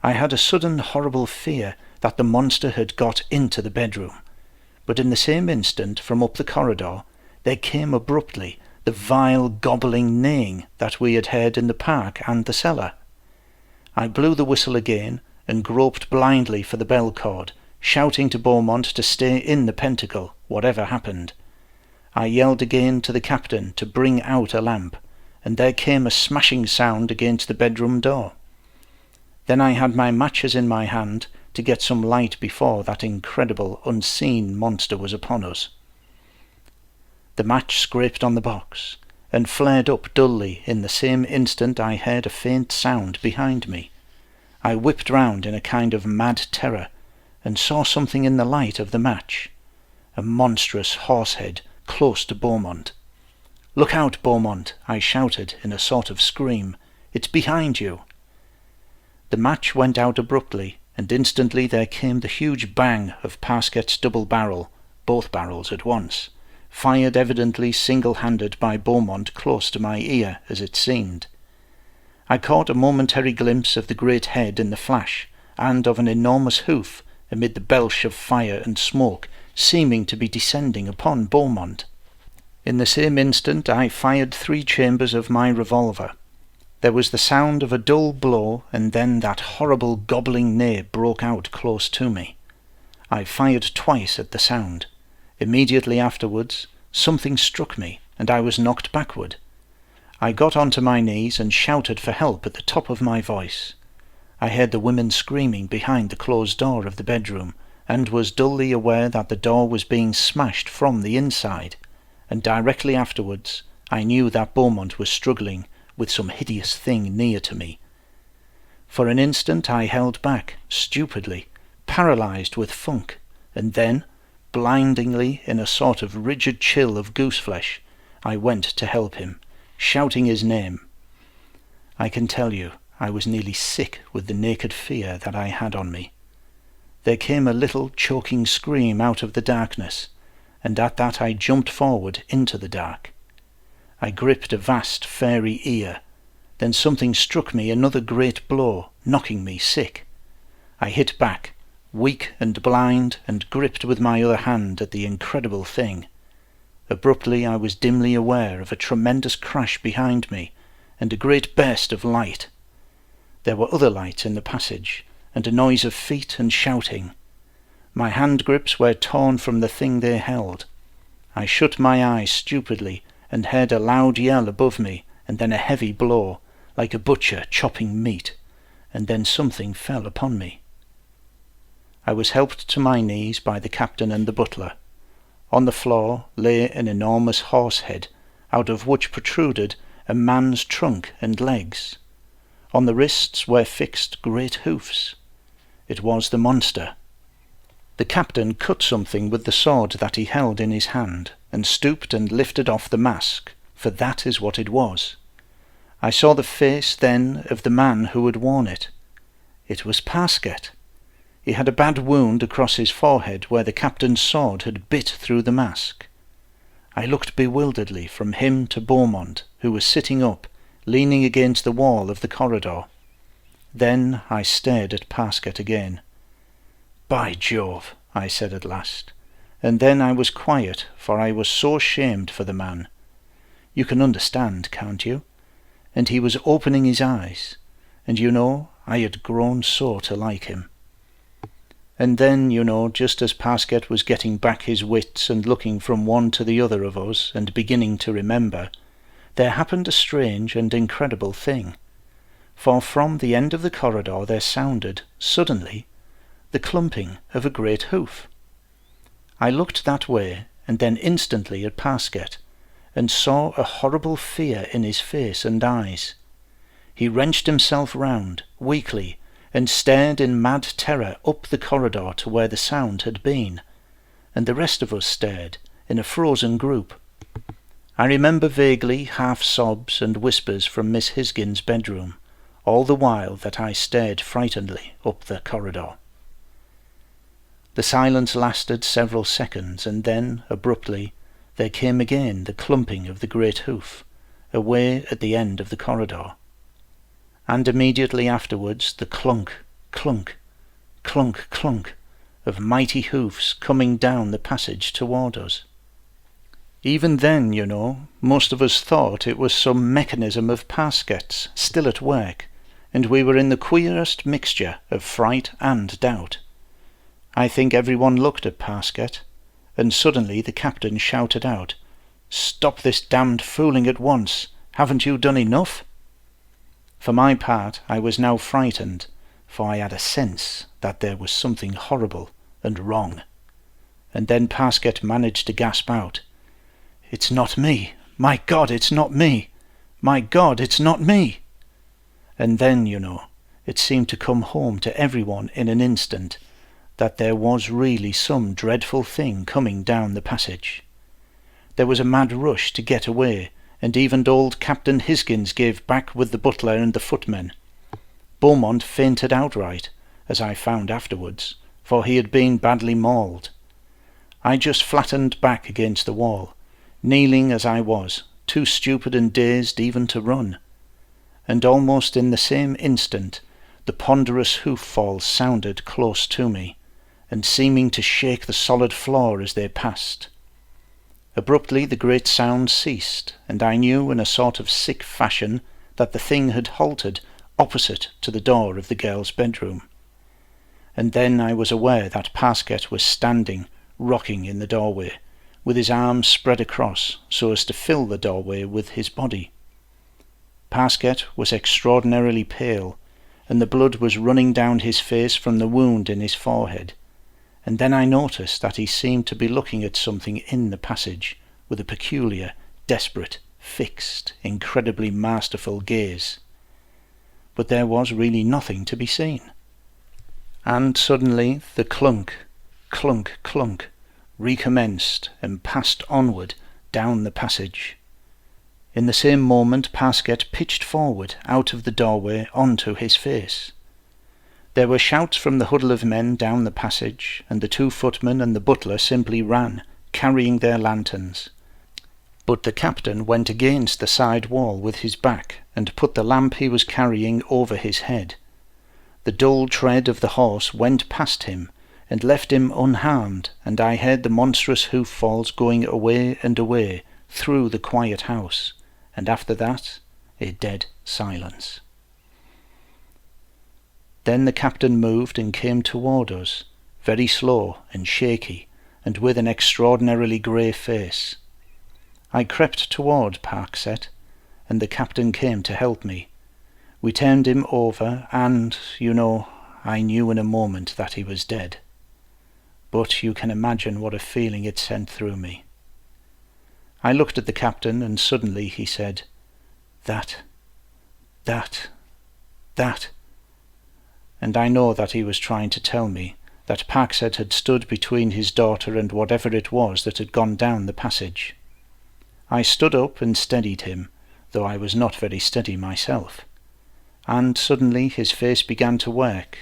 [SPEAKER 1] I had a sudden horrible fear that the monster had got into the bedroom, but in the same instant from up the corridor there came abruptly the vile gobbling neighing that we had heard in the park and the cellar. I blew the whistle again and groped blindly for the bell cord, shouting to Beaumont to stay in the pentacle, whatever happened. I yelled again to the captain to bring out a lamp, and there came a smashing sound against the bedroom door. Then I had my matches in my hand to get some light before that incredible, unseen monster was upon us. The match scraped on the box, and flared up dully in the same instant I heard a faint sound behind me. I whipped round in a kind of mad terror, and saw something in the light of the match, a monstrous horse-head close to Beaumont. "Look out, Beaumont!" I shouted in a sort of scream. "It's behind you!" The match went out abruptly, and instantly there came the huge bang of Pasket's double barrel, both barrels at once, fired evidently single-handed by Beaumont close to my ear, as it seemed. I caught a momentary glimpse of the great head in the flash, and of an enormous hoof amid the belch of fire and smoke seeming to be descending upon Beaumont. In the same instant I fired 3 chambers of my revolver. There was the sound of a dull blow, and then that horrible gobbling neigh broke out close to me. I fired twice at the sound. Immediately afterwards something struck me, and I was knocked backward. I got onto my knees and shouted for help at the top of my voice. I heard the women screaming behind the closed door of the bedroom, and was dully aware that the door was being smashed from the inside, and directly afterwards I knew that Beaumont was struggling with some hideous thing near to me. For an instant I held back, stupidly, paralysed with funk, and then, blindingly, in a sort of rigid chill of gooseflesh, I went to help him, shouting his name. I can tell you, I was nearly sick with the naked fear that I had on me. There came a little choking scream out of the darkness, and at that I jumped forward into the dark. I gripped a vast fairy ear. Then something struck me another great blow, knocking me sick. I hit back, weak and blind, and gripped with my other hand at the incredible thing. Abruptly I was dimly aware of a tremendous crash behind me, and a great burst of light. There were other lights in the passage, and a noise of feet and shouting. My hand grips were torn from the thing they held. I shut my eyes stupidly, and heard a loud yell above me, and then a heavy blow, like a butcher chopping meat, and then something fell upon me. I was helped to my knees by the captain and the butler. On the floor lay an enormous horse head, out of which protruded a man's trunk and legs. On the wrists were fixed great hoofs. It was the monster. The captain cut something with the sword that he held in his hand, and stooped and lifted off the mask, for that is what it was. I saw the face then of the man who had worn it. It was Parsket. He had a bad wound across his forehead where the captain's sword had bit through the mask. I looked bewilderedly from him to Beaumont, who was sitting up, leaning against the wall of the corridor. Then I stared at Parsket again. "By Jove," I said at last, and then I was quiet, for I was so ashamed for the man. You can understand, can't you? And he was opening his eyes, and I had grown so to like him. And then, just as Parsket was getting back his wits and looking from one to the other of us and beginning to remember, there happened a strange and incredible thing. For from the end of the corridor there sounded, suddenly, the clumping of a great hoof. I looked that way, and then instantly at Parsket, and saw a horrible fear in his face and eyes. He wrenched himself round, weakly, and stared in mad terror up the corridor to where the sound had been, and the rest of us stared, in a frozen group. I remember vaguely half sobs and whispers from Miss Hisgins' bedroom, all the while that I stared frightenedly up the corridor. The silence lasted several seconds, and then, abruptly, there came again the clumping of the great hoof, away at the end of the corridor. And immediately afterwards the clunk, clunk, clunk, clunk of mighty hoofs coming down the passage toward us. Even then, most of us thought it was some mechanism of Parsket's still at work, and we were in the queerest mixture of fright and doubt. I think everyone looked at Parsket, and suddenly the captain shouted out, "Stop this damned fooling at once! Haven't you done enough?" For my part, I was now frightened, for I had a sense that there was something horrible and wrong. And then Parsket managed to gasp out, "It's not me! My God, it's not me! My God, it's not me!" And then, it seemed to come home to everyone in an instant that there was really some dreadful thing coming down the passage. There was a mad rush to get away, and even old Captain Hisgins gave back with the butler and the footmen. Beaumont fainted outright, as I found afterwards, for he had been badly mauled. I just flattened back against the wall, kneeling as I was, too stupid and dazed even to run. And almost in the same instant the ponderous hoof-falls sounded close to me, and seeming to shake the solid floor as they passed. Abruptly the great sound ceased, and I knew in a sort of sick fashion that the thing had halted opposite to the door of the girl's bedroom. And then I was aware that Parsket was standing, rocking in the doorway, with his arms spread across so as to fill the doorway with his body. Parsket was extraordinarily pale, and the blood was running down his face from the wound in his forehead. And then I noticed that he seemed to be looking at something in the passage with a peculiar, desperate, fixed, incredibly masterful gaze. But there was really nothing to be seen. And suddenly the clunk, clunk, clunk recommenced and passed onward down the passage. In the same moment Parsket pitched forward out of the doorway onto his face. There were shouts from the huddle of men down the passage, and the 2 footmen and the butler simply ran, carrying their lanterns. But the captain went against the side wall with his back, and put the lamp he was carrying over his head. The dull tread of the horse went past him, and left him unharmed, and I heard the monstrous hoof-falls going away and away through the quiet house, and after that a dead silence. Then the captain moved and came toward us, very slow and shaky, and with an extraordinarily grey face. I crept toward Parsket, and the captain came to help me. We turned him over, and, I knew in a moment that he was dead. but you can imagine what a feeling it sent through me. I looked at the captain, and suddenly he said, that, and I know that he was trying to tell me that Parksett had stood between his daughter and whatever it was that had gone down the passage. I stood up and steadied him, though I was not very steady myself, and suddenly his face began to work,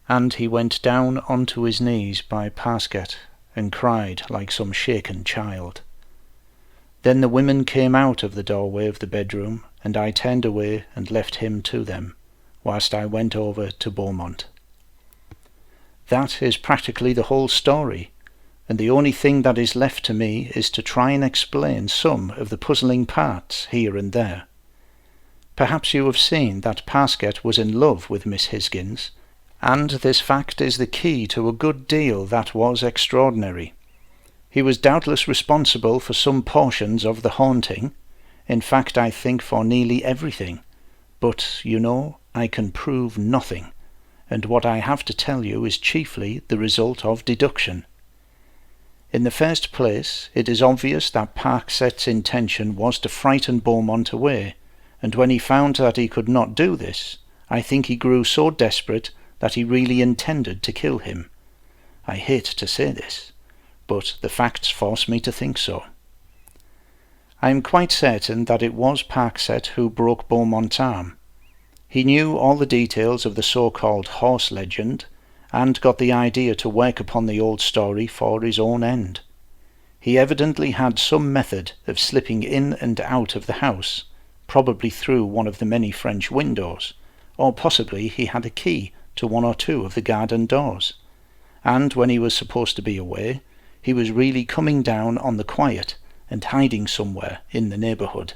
[SPEAKER 1] and he went down onto his knees by Parksett and cried like some shaken child. Then the women came out of the doorway of the bedroom, and I turned away and left him to them, whilst I went over to Beaumont. That is practically the whole story, and the only thing that is left to me is to try and explain some of the puzzling parts here and there. Perhaps you have seen that Parksett was in love with Miss Hisgins, and this fact is the key to a good deal that was extraordinary. He was doubtless responsible for some portions of the haunting, in fact I think for nearly everything, but, you know, I can prove nothing, and what I have to tell you is chiefly the result of deduction. In the first place, it is obvious that Parksett's intention was to frighten Beaumont away, and when he found that he could not do this, I think he grew so desperate that he really intended to kill him. I hate to say this, but the facts force me to think so. I am quite certain that it was Parksett who broke Beaumont's arm. He knew all the details of the so-called horse legend, and got the idea to work upon the old story for his own end. He evidently had some method of slipping in and out of the house, probably through one of the many French windows, or possibly he had a key to one or two of the garden doors, and when he was supposed to be away, he was really coming down on the quiet and hiding somewhere in the neighbourhood.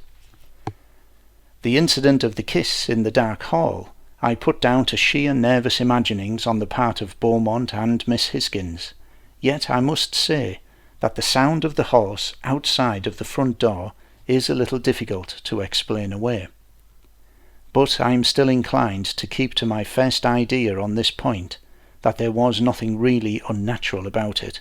[SPEAKER 1] The incident of the kiss in the dark hall I put down to sheer nervous imaginings on the part of Beaumont and Miss Hisgins, yet I must say that the sound of the horse outside of the front door is a little difficult to explain away. But I am still inclined to keep to my first idea on this point, that there was nothing really unnatural about it.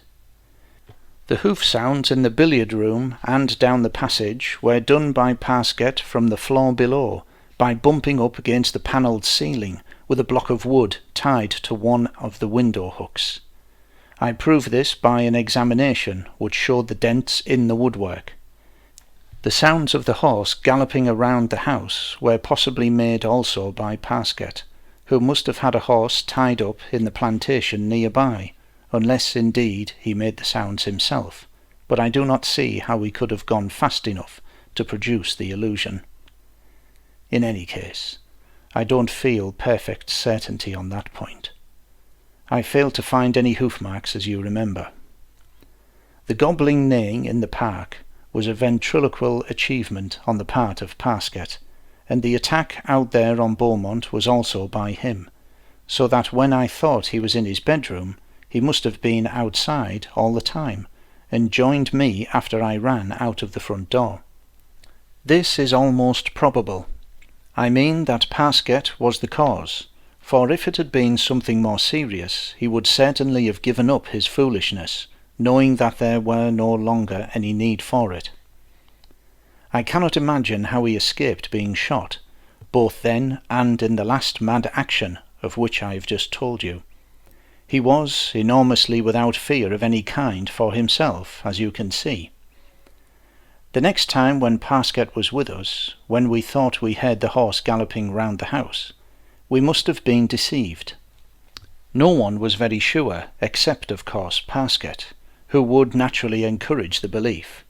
[SPEAKER 1] The hoof sounds in the billiard room and down the passage were done by Parksett from the floor below, by bumping up against the panelled ceiling with a block of wood tied to one of the window hooks. I proved this by an examination which showed the dents in the woodwork. The sounds of the horse galloping around the house were possibly made also by Parksett, who must have had a horse tied up in the plantation nearby, unless indeed he made the sounds himself, but I do not see how he could have gone fast enough to produce the illusion. In any case, I don't feel perfect certainty on that point. I failed to find any hoof marks, as you remember. The gobbling neighing in the park was a ventriloquial achievement on the part of Parksett, and the attack out there on Beaumont was also by him, so that when I thought he was in his bedroom, he must have been outside all the time, and joined me after I ran out of the front door. This is almost probable. I mean that Parksett was the cause, for if it had been something more serious, he would certainly have given up his foolishness, knowing that there were no longer any need for it. I cannot imagine how he escaped being shot, both then and in the last mad action of which I have just told you. He was enormously without fear of any kind for himself, as you can see. The next time when Parksett was with us, when we thought we heard the horse galloping round the house, we must have been deceived. No one was very sure, except, of course, Parksett, who would naturally encourage the belief.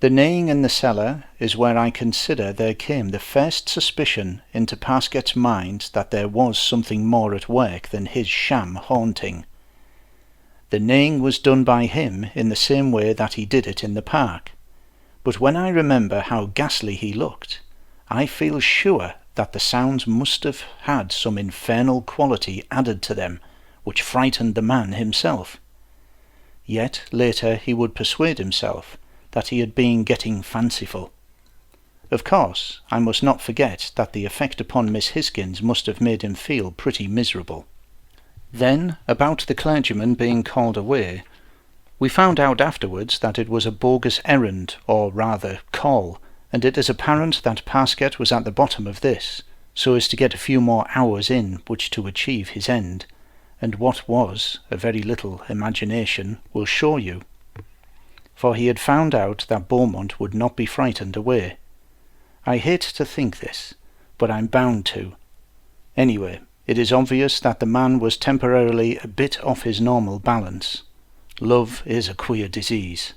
[SPEAKER 1] The neighing in the cellar is where I consider there came the first suspicion into Parskett's mind that there was something more at work than his sham haunting. The neighing was done by him in the same way that he did it in the park, but when I remember how ghastly he looked, I feel sure that the sounds must have had some infernal quality added to them, which frightened the man himself. Yet later he would persuade himself that he had been getting fanciful. Of course, I must not forget that the effect upon Miss Hisgins must have made him feel pretty miserable. Then, about the clergyman being called away, we found out afterwards that it was a bogus errand, or rather call, and it is apparent that Parsket was at the bottom of this, so as to get a few more hours in which to achieve his end, and what was a very little imagination will show you. For he had found out that Beaumont would not be frightened away. I hate to think this, but I'm bound to. Anyway, it is obvious that the man was temporarily a bit off his normal balance. Love is a queer disease.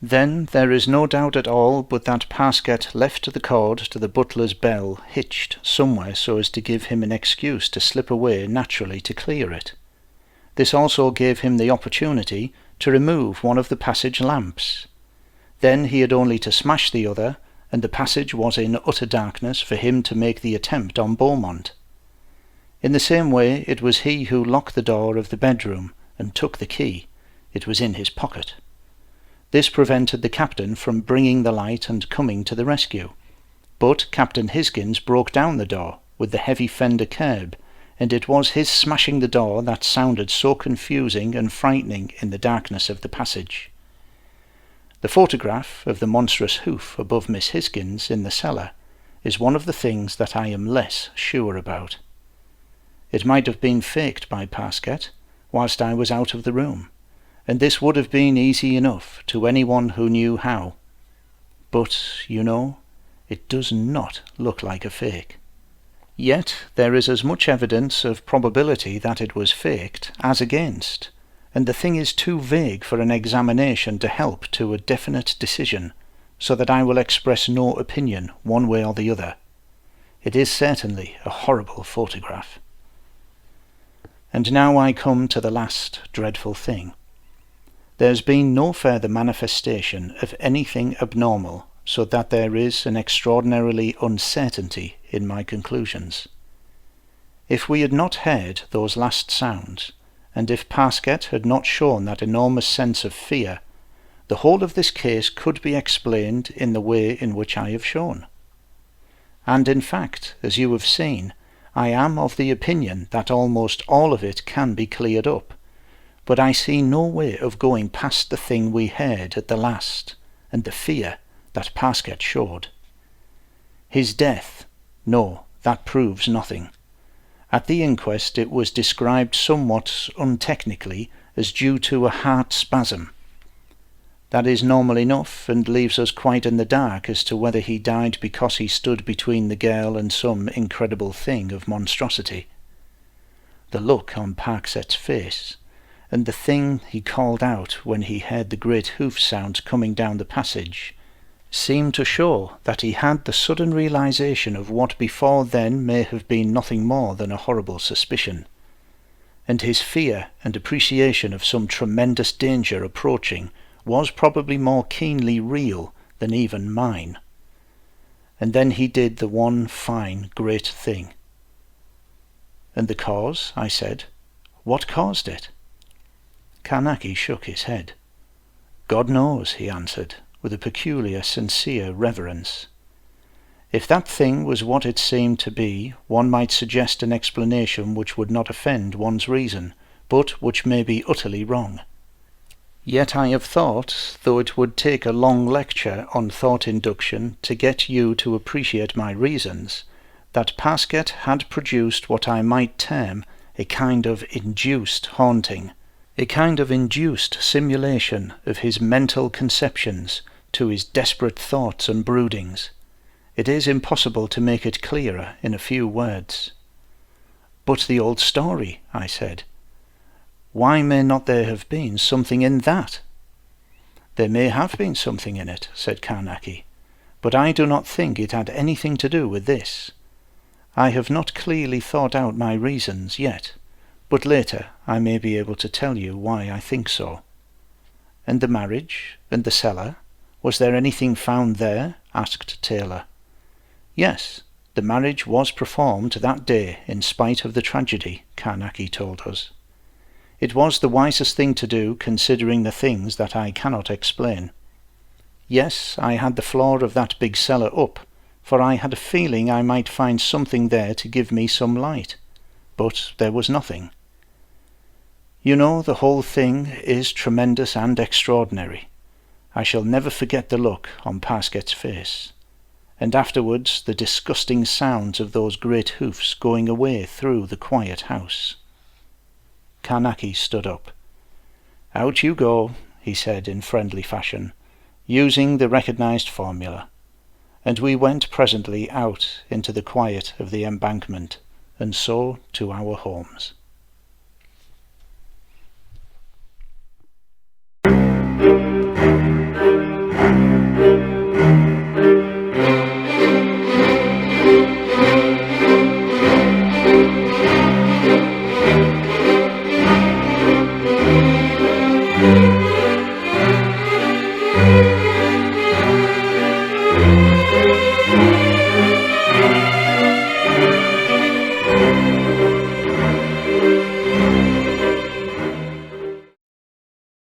[SPEAKER 1] Then there is no doubt at all but that Parsket left the cord to the butler's bell hitched somewhere so as to give him an excuse to slip away naturally to clear it. This also gave him the opportunity to remove one of the passage lamps. Then he had only to smash the other, and the passage was in utter darkness for him to make the attempt on Beaumont. In the same way it was he who locked the door of the bedroom and took the key. It was in his pocket. This prevented the captain from bringing the light and coming to the rescue. But Captain Hisgins broke down the door with the heavy fender curb, and it was his smashing the door that sounded so confusing and frightening in the darkness of the passage. The photograph of the monstrous hoof above Miss Hisgins in the cellar is one of the things that I am less sure about. It might have been faked by Parsket whilst I was out of the room, and this would have been easy enough to anyone who knew how. But, you know, it does not look like a fake. Yet there is as much evidence of probability that it was faked as against, and the thing is too vague for an examination to help to a definite decision, so that I will express no opinion one way or the other. It is certainly a horrible photograph. And now I come to the last dreadful thing. There's been no further manifestation of anything abnormal, so that there is an extraordinarily uncertainty in my conclusions. If we had not heard those last sounds, and if Parsket had not shown that enormous sense of fear, the whole of this case could be explained in the way in which I have shown. And in fact, as you have seen, I am of the opinion that almost all of it can be cleared up, but I see no way of going past the thing we heard at the last, and the fear that Parsket showed. His death, no, that proves nothing. At the inquest it was described somewhat untechnically as due to a heart spasm. That is normal enough, and leaves us quite in the dark as to whether he died because he stood between the girl and some incredible thing of monstrosity. The look on Parkset's face, and the thing he called out when he heard the great hoof sounds coming down the passage, seemed to show that he had the sudden realization of what before then may have been nothing more than a horrible suspicion, and his fear and appreciation of some tremendous danger approaching was probably more keenly real than even mine. And then he did the one fine, great thing. And the cause, I said. What caused it? Carnacki shook his head. God knows, he answered, with a peculiar, sincere reverence. If that thing was what it seemed to be, one might suggest an explanation which would not offend one's reason, but which may be utterly wrong. Yet I have thought, though it would take a long lecture on thought induction to get you to appreciate my reasons, that Parsket had produced what I might term a kind of induced haunting, a kind of induced simulation of his mental conceptions to his desperate thoughts and broodings. It is impossible to make it clearer in a few words. But the old story, I said. Why may not there have been something in that? There may have been something in it, said Carnacki, but I do not think it had anything to do with this. I have not clearly thought out my reasons yet, but later I may be able to tell you why I think so. And the marriage, and the cellar, was there anything found there? Asked Taylor. Yes, the marriage was performed that day in spite of the tragedy, Carnacki told us. It was the wisest thing to do, considering the things that I cannot explain. Yes, I had the floor of that big cellar up, for I had a feeling I might find something there to give me some light. But there was nothing. You know, the whole thing is tremendous and extraordinary. I shall never forget the look on Parsket's face, and afterwards the disgusting sounds of those great hoofs going away through the quiet house. Carnacki stood up. "Out you go," he said in friendly fashion, using the recognized formula, and we went presently out into the quiet of the embankment, and so to our homes.